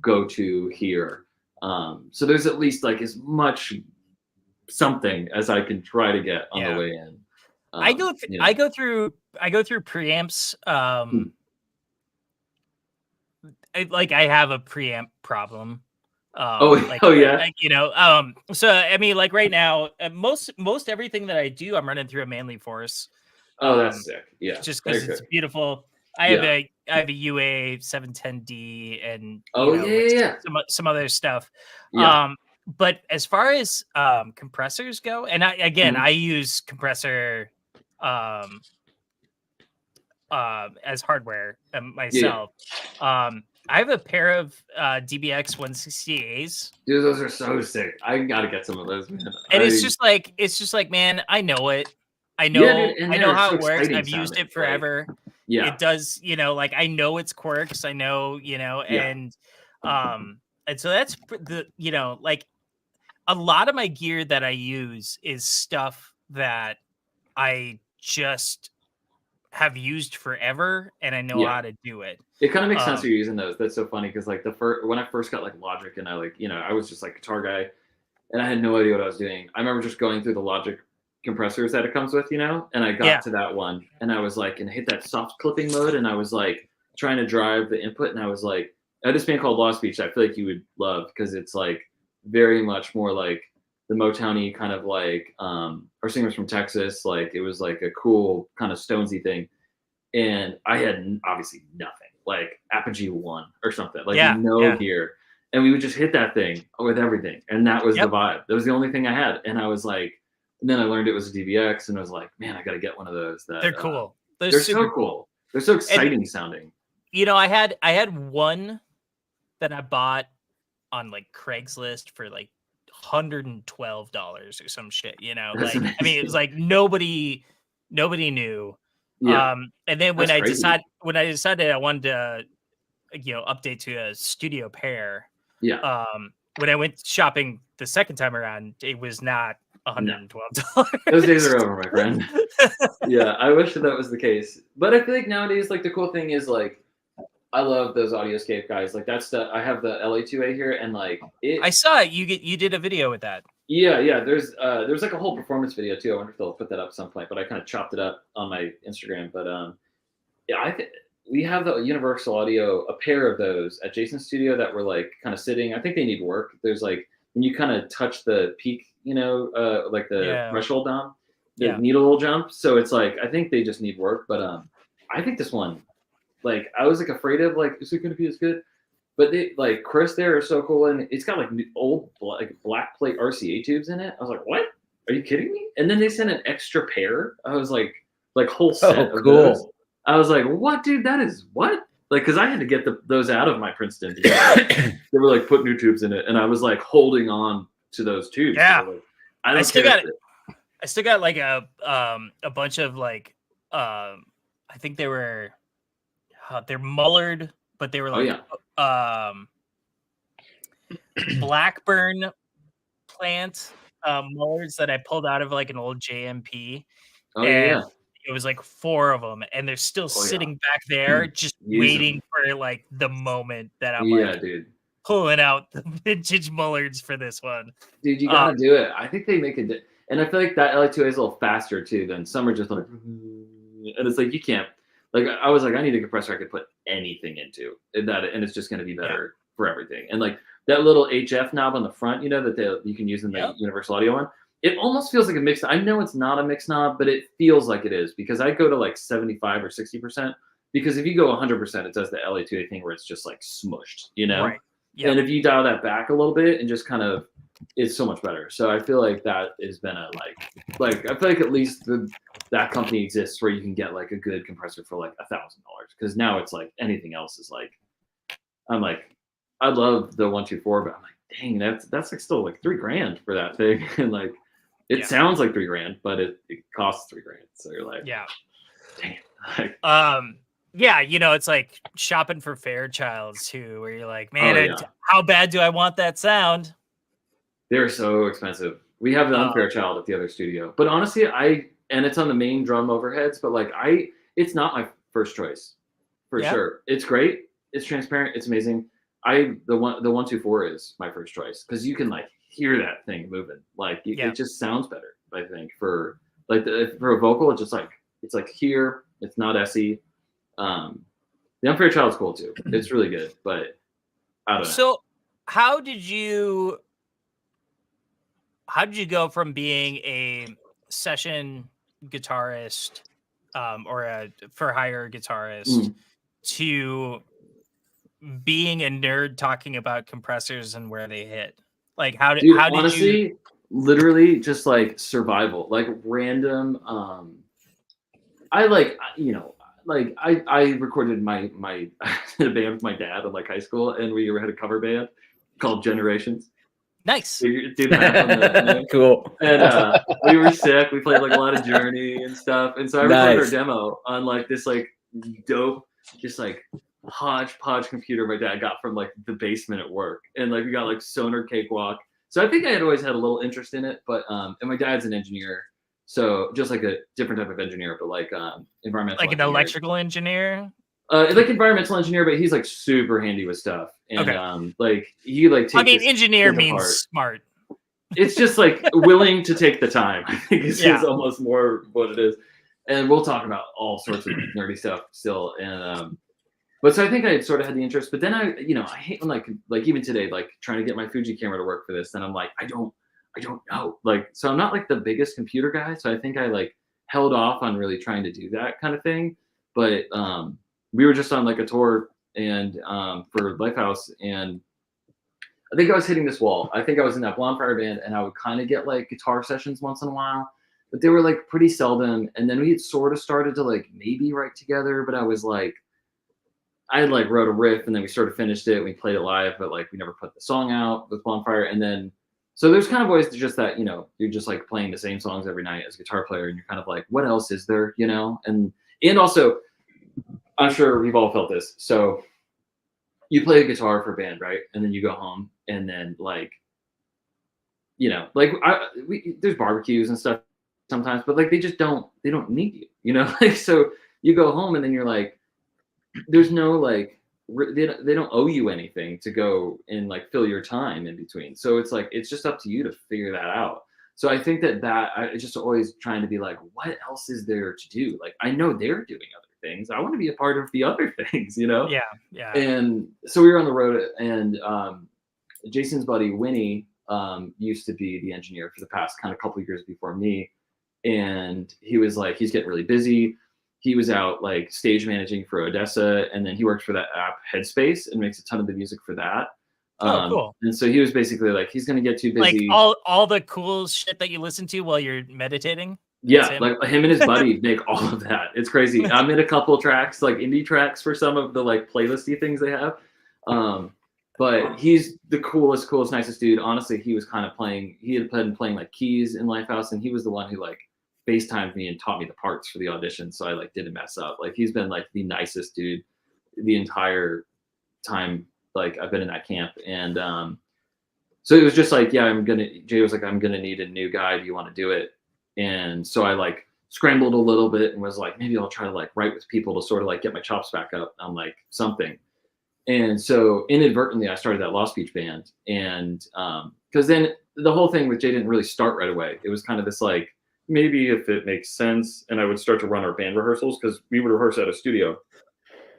go-to here. So there's at least like as much something as I can try to get on the way in. I go through preamps. I have a preamp problem. So I mean, like right now, most everything that I do, I'm running through a Manly Force. Oh, that's sick. Yeah, just because it's beautiful. I have a UA 710D and some other stuff. But as far as compressors go, and I use compressor as hardware myself. I have a pair of DBX 160As. Dude, those are so sick. I gotta get some of those, man. And it's just like, man, I know it. I know how it works. I've used it forever. It does, like I know its quirks. I know, and so that's like a lot of my gear that I use is stuff that I just have used forever and I know how to do it. It kind of makes sense you're using those. That's so funny because like when I first got like Logic and I like, I was just like guitar guy and I had no idea what I was doing. I remember just going through the Logic compressors that it comes with, and I got to that one and I was like, and I hit that soft clipping mode and I was like trying to drive the input and I was like, I had this band called Lost Beach that I feel like you would love because it's like very much more like the Motowny kind of like our singers from Texas, like it was like a cool kind of Stonesy thing. And I had obviously nothing, like Apogee 1 or something, like gear. And we would just hit that thing with everything. And that was the vibe. That was the only thing I had. And I was like, and then I learned it was a DBX and I was like, man, I got to get one of those. They're cool. They're so cool. They're so exciting sounding. I had one that I bought on like Craigslist for like $112 or some shit, like amazing. I mean it was like nobody knew. And then when I decided I wanted to update to a studio pair, when I went shopping the second time around, it was not $112. Those days are over, my friend. I wish that was the case, but I feel like nowadays like the cool thing is like I love those Audioscape guys. Like that's I have the LA2A here, and like I saw it. You did a video with that. Yeah. There's like a whole performance video too. I wonder if they'll put that up at some point. But I kind of chopped it up on my Instagram. But I think we have the Universal Audio, a pair of those at Jason's studio that were like kind of sitting. I think they need work. There's like when you kind of touch the peak, like the threshold down, the needle will jump. So it's like I think they just need work. But I think this one. Like I was like afraid of like, is it going to be as good? But they like Chris there is so cool, and it's got like old like black plate RCA tubes in it. I was like, what? Are you kidding me? And then they sent an extra pair. I was like whole set of those. I was like, what, dude? That is what? Like, because I had to get those out of my Princeton. They were like put new tubes in it, and I was like holding on to those tubes. Yeah, so, like, I still got like a bunch of like I think they were. They're mullered, but they were like Blackburn plant mullers that I pulled out of like an old JMP. It was like 4 of them, and they're still sitting back there, just waiting for like the moment that I'm pulling out the vintage mullards for this one. Dude, you gotta do it. I think they make it, and I feel like that LA2A is a little faster too than some are just like, and it's like you can't. Like I was like, I need a compressor I could put anything into, and it's just going to be better for everything. And like that little HF knob on the front, you know, that you can use in the Universal Audio one. It almost feels like a mix. I know it's not a mix knob, but it feels like it is because I go to like 75 or 60%. Because if you go 100%, it does the LA2A thing where it's just like smushed, you know? Right. Yep. And if you dial that back a little bit and just kind of, it's so much better. So I feel like that has been a like I feel like at least that company exists where you can get like a good compressor for like $1,000. Because now it's like anything else is like, I'm like, I love the 124, but I'm like, dang, that's like still like $3,000 for that thing. And like, it sounds like $3,000, but it costs $3,000. So you're like, dang. Like, yeah, you know, it's like shopping for Fairchilds too, where you're like, man, how bad do I want that sound? They're so expensive. We have the Unfairchild at the other studio, but honestly, and it's on the main drum overheads, but like it's not my first choice for sure. It's great. It's transparent. It's amazing. The 124 is my first choice because you can like hear that thing moving. Like it just sounds better. I think for like for a vocal, it's like here. It's not SE. The Unfairchild's cool too. It's really good, but I don't know. So how did you go from being a session guitarist or a for hire guitarist to being a nerd talking about compressors and where they hit? Like how did honestly, literally just like survival, like random I like, you know, like I recorded my in a band with my dad in like high school, and we had a cover band called Generations. Nice. Do the math on the cool. And we were sick. We played like a lot of Journey and stuff. And so I recorded our demo on like this like dope, just like hodgepodge computer my dad got from like the basement at work. And like we got like Sonar Cakewalk. So I think I had always had a little interest in it, but and my dad's an engineer. So just like a different type of engineer, but like environmental like an electrical engineer? Like environmental engineer, but he's like super handy with stuff. And like he like takes engineer means smart. It's just like willing to take the time. I think is almost more what it is. And we'll talk about all sorts of nerdy stuff still. And but so I think I sort of had the interest, but then I hate when like even today, like trying to get my Fuji camera to work for this, then I'm like, I don't know. Like, so I'm not like the biggest computer guy. So I think I like held off on really trying to do that kind of thing. But we were just on like a tour and for Lifehouse, and I think I was hitting this wall. I think I was in that Blonde Fire band, and I would kind of get like guitar sessions once in a while, but they were like pretty seldom. And then we had sort of started to like maybe write together, but I was like, I had like wrote a riff and then we sort of finished it. We played it live, but like we never put the song out with Blonde Fire. And then, so there's kind of always just that, you know, you're just like playing the same songs every night as a guitar player, and you're kind of like, what else is there, you know? And also, I'm sure we've all felt this. So you play a guitar for a band, right? And then you go home, and then like, you know, like there's barbecues and stuff sometimes, but like they don't need you, you know? Like, so you go home and then you're like, there's no like, they don't owe you anything to go and like fill your time in between. So it's like, it's just up to you to figure that out. So I think that I just always trying to be like, what else is there to do? Like, I know they're doing other things. I want to be a part of the other things, you know? Yeah. And so we were on the road, and Jason's buddy, Winnie, used to be the engineer for the past kind of couple of years before me. And he was like, he's getting really busy. He was out like stage managing for Odessa, and then he works for that app Headspace and makes a ton of the music for that. Cool. And so he was basically like, he's going to get too busy. Like all the cool shit that you listen to while you're meditating? Yeah, like him and his buddy make all of that. It's crazy. I'm in a couple tracks, like indie tracks for some of the like playlisty things they have. But he's the coolest, nicest dude. Honestly, he was kind of he had been playing like keys in Lifehouse, and he was the one who like FaceTimed me and taught me the parts for the audition, so I like didn't mess up. Like, he's been like the nicest dude the entire time like I've been in that camp. And so it was just like, yeah, Jay was like, I'm gonna need a new guy. Do you want to do it? And so I like scrambled a little bit and was like, maybe I'll try to like write with people to sort of like get my chops back up on like something. And so inadvertently I started that Lost Beach band. And because then the whole thing with Jay didn't really start right away. It was kind of this like, maybe if it makes sense. And I would start to run our band rehearsals because we would rehearse at a studio,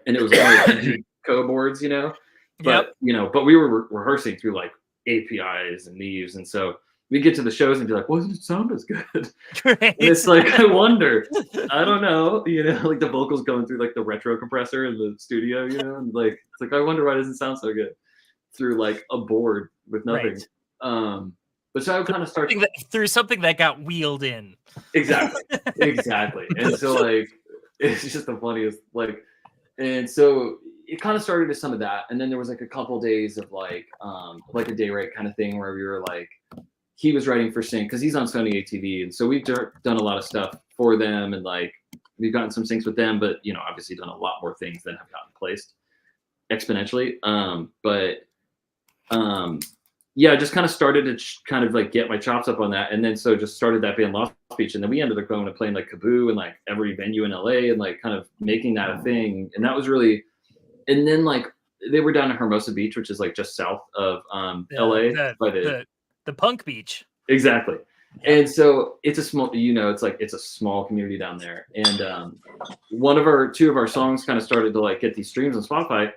and it was only co boards, you know? But but we were rehearsing through like APIs and Neves, and so we get to the shows and be like, "Why doesn't it sound as good?" Right. And it's like, I wonder. I don't know. Like the vocals going through like the retro compressor in the studio, and like it's like I wonder why it doesn't sound so good through like a board with nothing. Right. But so I would kind of start through something that got wheeled in. Exactly. And so like it's just the funniest and so it kind of started as some of that, and then there was like a couple days of like a day rate kind of thing where we were like, he was writing for Sync because he's on Sony ATV, and so we've done a lot of stuff for them, and like we've gotten some syncs with them, but obviously done a lot more things than have gotten placed exponentially. Yeah, I just kind of started to kind of like get my chops up on that, and then so just started that band Lost Beach, and then we ended up going to playing like Kaboo and like every venue in LA, and like kind of making that a thing, and that was really. And then like they were down at Hermosa Beach, which is like just south of LA, the punk beach. Exactly. Yeah. And so it's a small, it's a small community down there, and two of our songs kind of started to like get these streams on Spotify.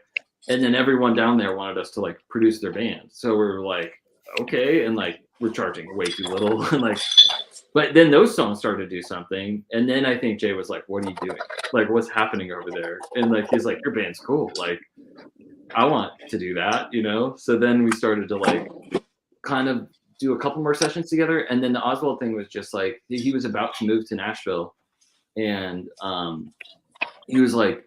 And then everyone down there wanted us to like produce their band. So we were like, okay. And like, we're charging way too little. And like, but then those songs started to do something. And then I think Jay was like, what are you doing? Like, what's happening over there? And like, he's like, your band's cool. Like, I want to do that, So then we started to like kind of do a couple more sessions together. And then the Øzwald thing was just like, he was about to move to Nashville. And he was like,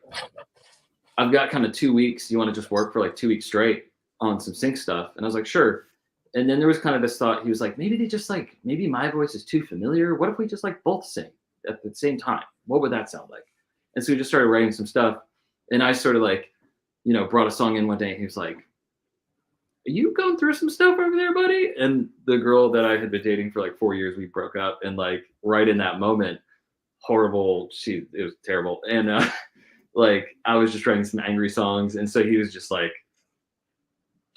I've got kind of 2 weeks. You want to just work for like 2 weeks straight on some sync stuff? And I was like, sure. And then there was kind of this thought. He was like, maybe my voice is too familiar. What if we just like both sing at the same time? What would that sound like? And so we just started writing some stuff. And I sort of like, brought a song in one day. And he was like, are you going through some stuff over there, buddy? And the girl that I had been dating for like 4 years, we broke up. And like right in that moment, horrible. It was terrible. And like I was just writing some angry songs, and so he was just like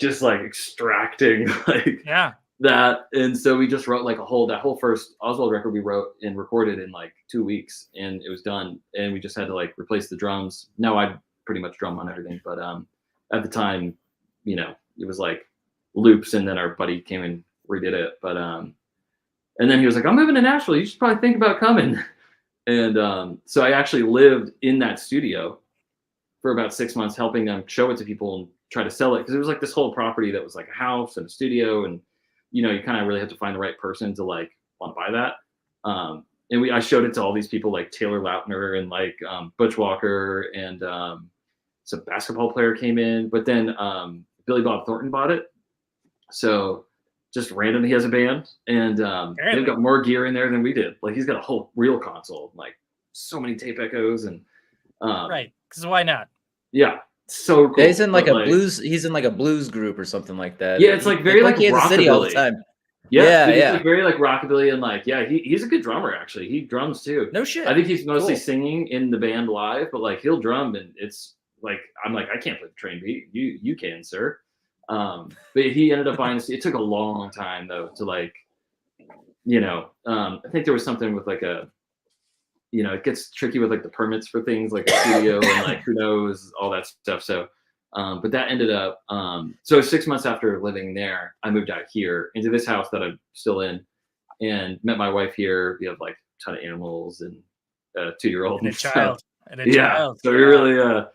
extracting like that, and so we just wrote like that whole first Øzwald record we wrote and recorded in like 2 weeks, and it was done, and we just had to like replace the drums. Now I pretty much drum on everything, but at the time, it was like loops, and then our buddy came and redid it, but and then he was like, I'm moving to Nashville, you should probably think about coming. And so I actually lived in that studio for about 6 months, helping them show it to people and try to sell it. Because it was like this whole property that was like a house and a studio. And, you kind of really have to find the right person to like want to buy that. And I showed it to all these people like Taylor Lautner and like Butch Walker, and some basketball player came in. But then Billy Bob Thornton bought it. So just randomly, he has a band, and they've got more gear in there than we did. Like he's got a whole real console, like so many tape echoes, and right, because why not? Yeah, so cool. Yeah, he's in like a blues. He's in like a blues group or something like that. Yeah, it's like very like Kansas City all the time. Yeah. It's like very like rockabilly, and like he's a good drummer actually. He drums too. No shit. I think he's mostly singing in the band live, but like he'll drum, and it's like I'm like I can't play the train beat. You can, sir. But he ended up buying it took a long time though to like, I think there was something with like it gets tricky with like the permits for things like a studio and like who knows, all that stuff. So, but that ended up, so 6 months after living there, I moved out here into this house that I'm still in, and met my wife here. We have like a ton of animals and a 2-year-old and a child. So we really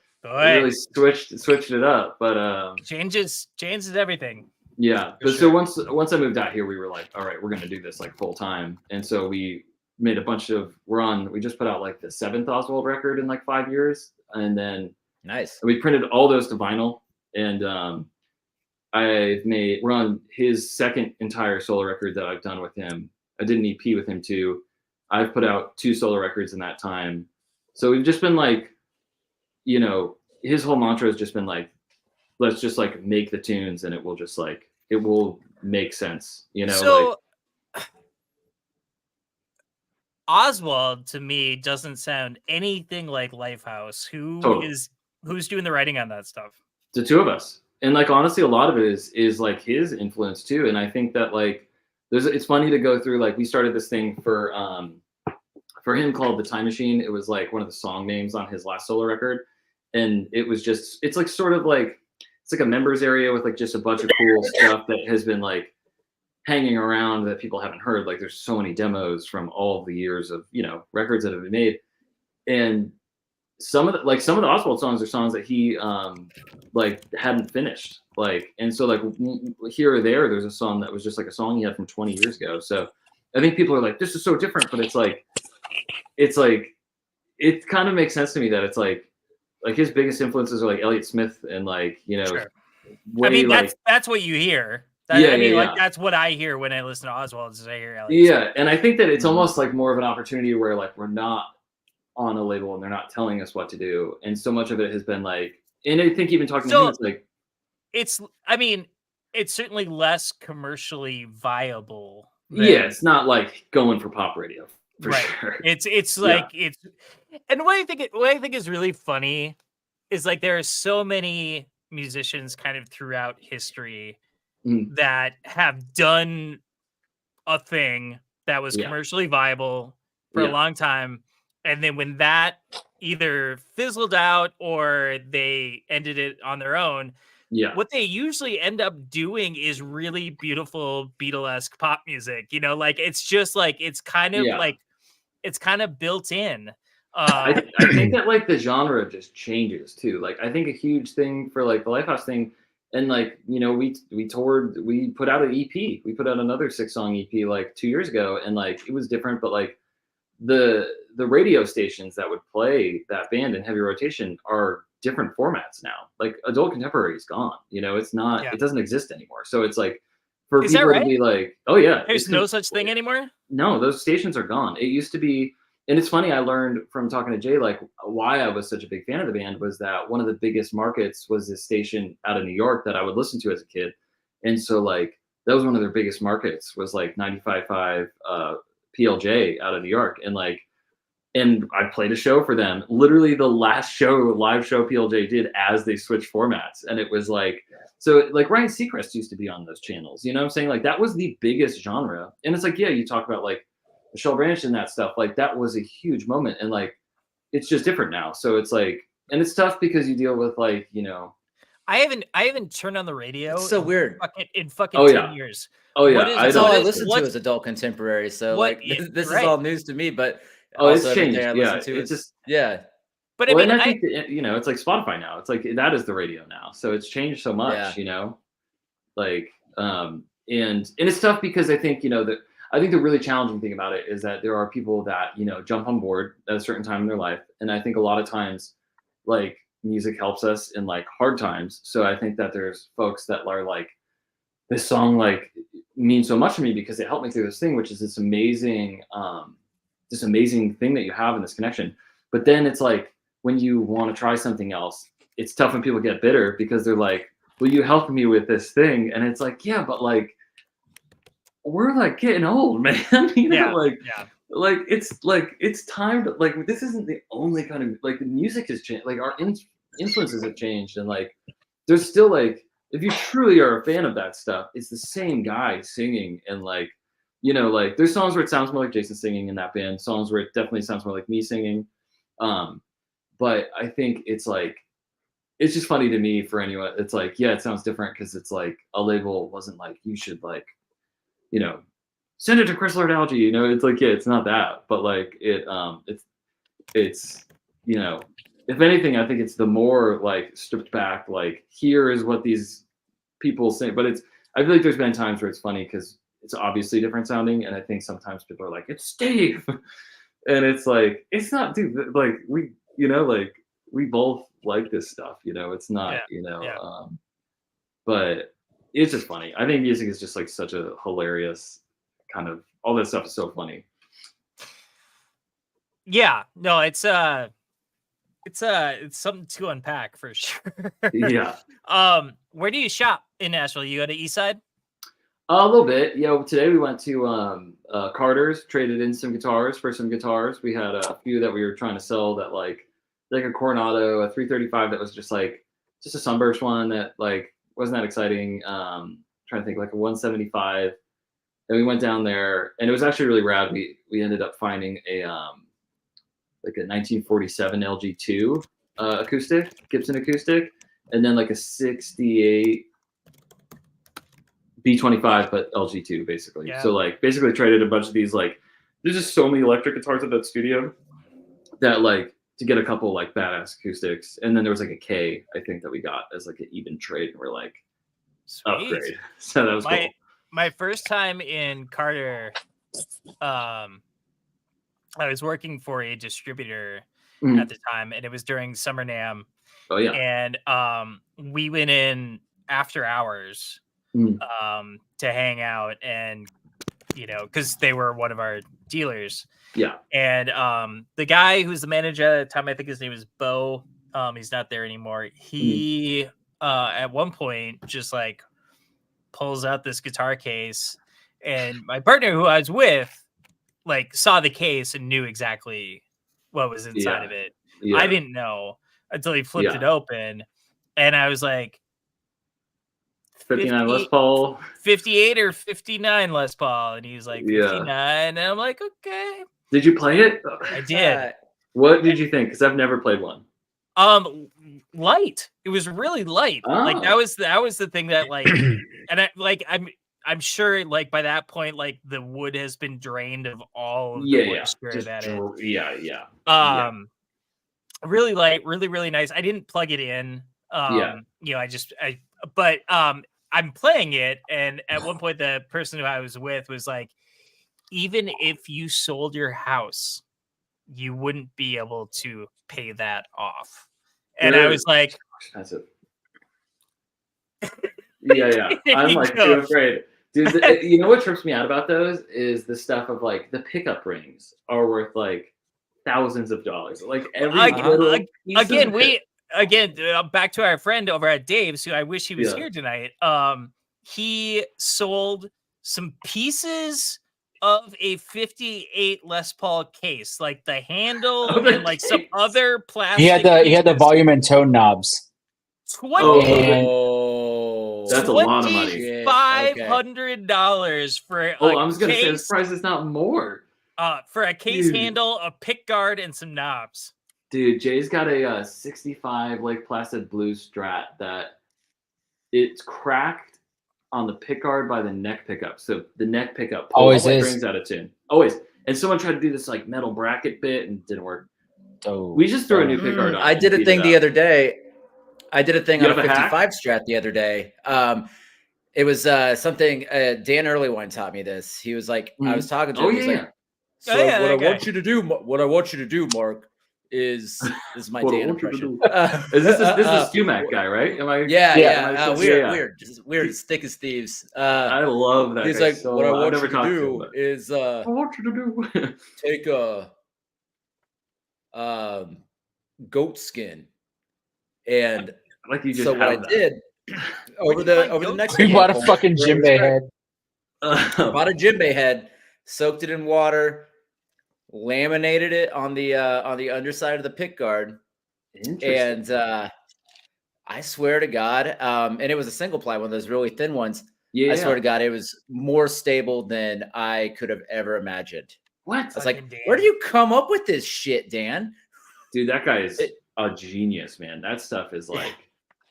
switched it up, but changes everything. Yeah, but sure. So once I moved out here, we were like, all right, we're gonna do this like full time, and so we made a bunch of. We just put out like the 7th Øzwald record in like 5 years, and then nice. We printed all those to vinyl, and we're on his second entire solo record that I've done with him. I did an EP with him too. I've put out 2 solo records in that time, so we've just been like. His whole mantra has just been like, let's just like make the tunes and it will make sense, So Øzwald to me doesn't sound anything like Lifehouse. Who's doing the writing on that stuff? The 2 of us. And like honestly, a lot of it is like his influence too. And I think that like it's funny to go through, like we started this thing for him called The Time Machine. It was like one of the song names on his last solo record. And it was it's like sort of like it's like a members area with like just a bunch of cool stuff that has been like hanging around that people haven't heard. Like there's so many demos from all the years of, you know, records that have been made. And some of the Øzwald songs are songs that he like hadn't finished. Like, and so like here or there's a song that was just like a song he had from 20 years ago. So I think people are like, this is so different, but it's like, it kind of makes sense to me that it's like his biggest influences are like Elliott Smith and like, you know, Sure. way, I mean, like, that's what you hear. Like that's what I hear when I listen to Øzwald. Is I hear Elliott Smith. And I think that it's almost like more of an opportunity where like we're not on a label and they're not telling us what to do, and so much of it has been like, and I think even talking to him, it's like, I mean, it's certainly less commercially viable. It's not like going for pop radio for sure. It's like it's, and what I think is really funny is like there are so many musicians kind of throughout history that have done a thing that was commercially viable for a long time, and then when that either fizzled out or they ended it on their own, what they usually end up doing is really beautiful Beatlesque pop music. You know, like it's just like it's kind of like it's kind of built in. I think that like the genre just changes too. Like I think a huge thing for like the Lifehouse thing, and like, you know, we toured, we put out an EP, we put out another 6-song EP like 2 years ago, and like it was different, but like the radio stations that would play that band in heavy rotation are different formats now. Like adult contemporary is gone. You know, it's not, it doesn't exist anymore. So it's like for people to be like, oh yeah, there's no such thing anymore. No, those stations are gone. It used to be. And it's funny, I learned from talking to Jay, like why I was such a big fan of the band was that one of the biggest markets was this station out of New York that I would listen to as a kid. And so like, that was one of their biggest markets was like 95.5 PLJ out of New York. And like, and I played a show for them, literally the last live show PLJ did as they switched formats. And it was like, so like Ryan Seacrest used to be on those channels, you know what I'm saying? Like that was the biggest genre. And it's like, yeah, you talk about like, Michelle Branch and that stuff, like that was a huge moment, and like it's just different now. So it's like, and it's tough because you deal with like, you know, I haven't turned on the radio. It's so weird. In fucking 10 years. Oh yeah, that's all I listen to is adult contemporary. So like this is all news to me. But it's changed. It's just But I mean, and I think that, you know, it's like Spotify now. It's like that is the radio now. So it's changed so much. You know, like and it's tough because I think, you know, that. I think the really challenging thing about it is that there are people that, you know, jump on board at a certain time in their life. And I think a lot of times, like, music helps us in, like, hard times. So I think that there's folks that are like, this song, like, means so much to me because it helped me through this thing, which is this amazing thing that you have in this connection. But then it's like, when you want to try something else, it's tough when people get bitter because they're like, will you help me with this thing? And it's like, yeah, but, like, we're like getting old, man. You know, like it's time to, like, this isn't the only kind of, like, the music has changed, like our influences have changed, and like there's still, like, if you truly are a fan of that stuff, it's the same guy singing, and like, you know, like there's songs where it sounds more like Jason singing in that band, songs where it definitely sounds more like me singing, but I think it's like, it's just funny to me for anyone. It's like, yeah, it sounds different because it's like a label wasn't like, you should, like, you know, send it to Chris Lord-Alge, you know, it's like, yeah, it's not that, but like it's, you know, if anything, I think it's the more like stripped back, like, here is what these people say, but I feel like there's been times where it's funny because it's obviously different sounding, and I think sometimes people are like, it's Steve, and it's like, it's not, dude, like, we, you know, like, we both like this stuff, you know, it's not, you know, but it's just funny. I think music is just like such a hilarious kind of, all that stuff is so funny. Yeah, no, it's something to unpack for sure. Yeah. Where do you shop in Nashville? You go to East Side? A little bit. You know, today we went to Carter's, traded in some guitars for some guitars. We had a few that we were trying to sell that like a Coronado, a 335 that was just a Sunburst one that like wasn't that exciting. Trying to think, like a 175. And we went down there, and it was actually really rad. We ended up finding a like a 1947 LG2 acoustic, Gibson acoustic, and then like a 68 B25, but LG2 basically. Yeah. So like basically traded a bunch of these, like there's just so many electric guitars at that studio that like to get a couple like badass acoustics. And then there was like a K, I think, that we got as like an even trade, and we're like, Sweet. upgrade. So that was cool. My first time in Carter, I was working for a distributor at the time, and it was during Summer NAMM. Oh yeah. And we went in after hours to hang out, and because they were one of our dealers. Yeah. And the guy who's the manager at the time, I think his name is Bo. He's not there anymore. He at one point just like pulls out this guitar case, and my partner who I was with like saw the case and knew exactly what was inside of it. Yeah. I didn't know until he flipped it open, and I was like, 59 Les Paul, 58 or 59 Les Paul, and he's like 59, and I'm like, okay. Did you play it? I did. What did you think? Because I've never played one. Light. It was really light. Like that was the thing that like, and I'm sure like by that point like the wood has been drained of all of the moisture that it. Really light, really nice. I didn't plug it in. But I'm playing it, and at one point the person who I was with was like, even if you sold your house, you wouldn't be able to pay that off. And I was like, expensive. Yeah. I'm like too afraid. Dude, you know what trips me out about those is the stuff of like the pickup rings are worth like thousands of dollars. Like every back to our friend over at Dave's, who I wish he was here tonight. He sold some pieces of a 58 Les Paul case, like the handle and like some other plastic. He had the volume and tone knobs. That's a lot of money. $500 for I was gonna say this price is not more. For a case handle, a pick guard, and some knobs. Dude, Jay's got a 65 Lake Placid Blue Strat that it's cracked on the pickguard by the neck pickup. So the neck pickup brings out a tune. Always. And someone tried to do this like metal bracket bit and it didn't work. We just threw a new pickguard on. I did a thing the other day. I did a thing on a 55 Strat the other day. It was something Dan Earlywine taught me this. He was like, I was talking to him. He's like, so what I want you to do, Mark, is this is my Dan impression. Is this a Stumac guy, right? Am I? Yeah. Weird, thick as thieves. I love that. He's guy like, what I want you to do is I want you to do take a goat skin, and like you just so what I did over the next. We bought a fucking djembe head. Bought a djembe head, soaked it in water, laminated it on the underside of the pick guard, and I swear to God, and it was a single ply, one of those really thin ones. I swear to God, it was more stable than I could have ever imagined. What? I was like, where do you come up with this shit, Dan? Dude, that guy is a genius, man. That stuff is like,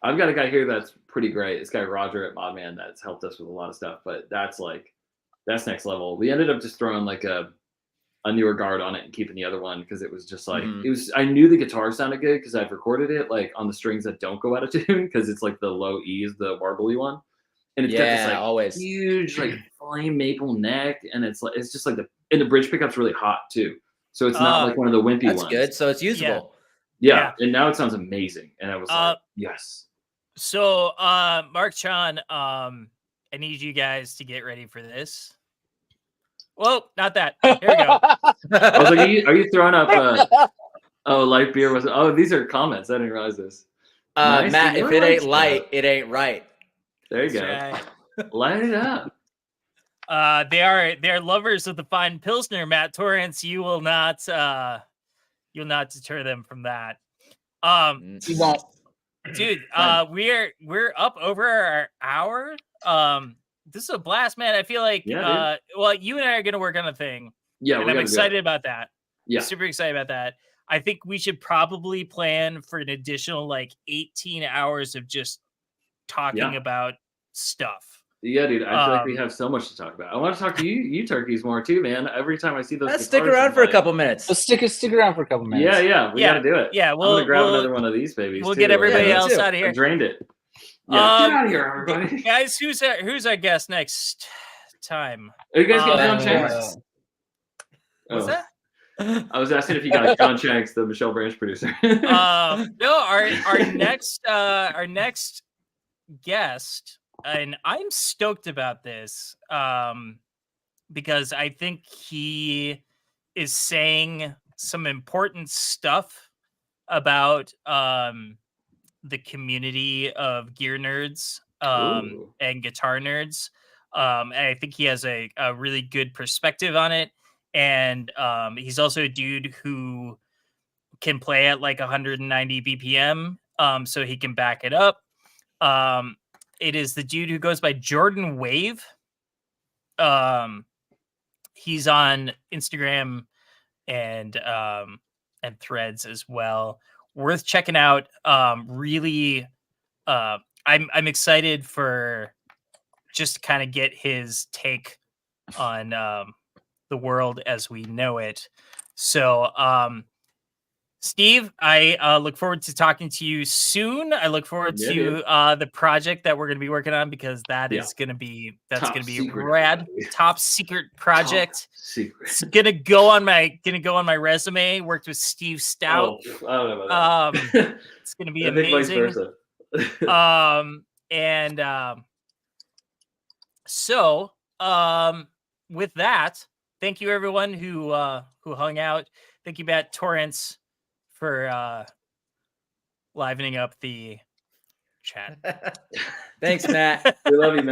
I've got a guy here that's pretty great. This guy Roger at Modman that's helped us with a lot of stuff, but that's next level. We ended up just throwing like a newer guard on it and keeping the other one because it was just like I knew the guitar sounded good because I've recorded it like on the strings that don't go out of tune because it's like the low E's, the warbly one, and it's got this like always huge like flame maple neck, and it's just like the bridge pickup's really hot too, so it's not like one of the wimpy ones. That's good, so it's usable. Yeah, and now it sounds amazing, and I was like, yes. So, Mark Chan, I need you guys to get ready for this. Well, not that. Here we go. I was like, are you throwing up? Light beer was. Oh, these are comments. I didn't realize this. Nice. Matt, if it ain't light, it ain't right. There you go. Right. Light it up. They are lovers of the fine Pilsner, Matt Torrance. You'll not deter them from that. You won't. Dude, we're up over our hour. This is a blast, man. I feel like well, you and I are gonna work on a thing. Yeah, and I'm excited about that. Yeah, super excited about that. I think we should probably plan for an additional like 18 hours of just talking about stuff. Yeah, dude. I feel like we have so much to talk about. I want to talk to you turkeys more too, man. Every time I see those, Let's stick around for a couple minutes. Let's stick around for a couple minutes. Yeah, we got to do it. Yeah, I'm gonna grab another one of these babies. We'll get everybody else out of here. I drained it. Yeah, get out of here, everybody. Guys, who's our guest next time? Are you guys getting John Shanks? What's that? I was asking if you got John Shanks, the Michelle Branch producer. No, our next guest, and I'm stoked about this because I think he is saying some important stuff about the community of gear nerds and guitar nerds. And I think he has a really good perspective on it. And he's also a dude who can play at like 190 BPM, so he can back it up. It is the dude who goes by Jordan Wave. He's on Instagram and Threads as well. Worth checking out. Really, I'm excited for just to kind of get his take on the world as we know it. So, Steve, I look forward to talking to you soon. I look forward to the project that we're going to be working on, because that is going to be rad. Top secret project. It's gonna go on my resume. Worked with Steve Stout. Oh, I don't know about that. It's gonna be amazing. So with that, thank you everyone who hung out. Thank you, Matt Torrance, for livening up the chat. Thanks, Matt. We love you, man.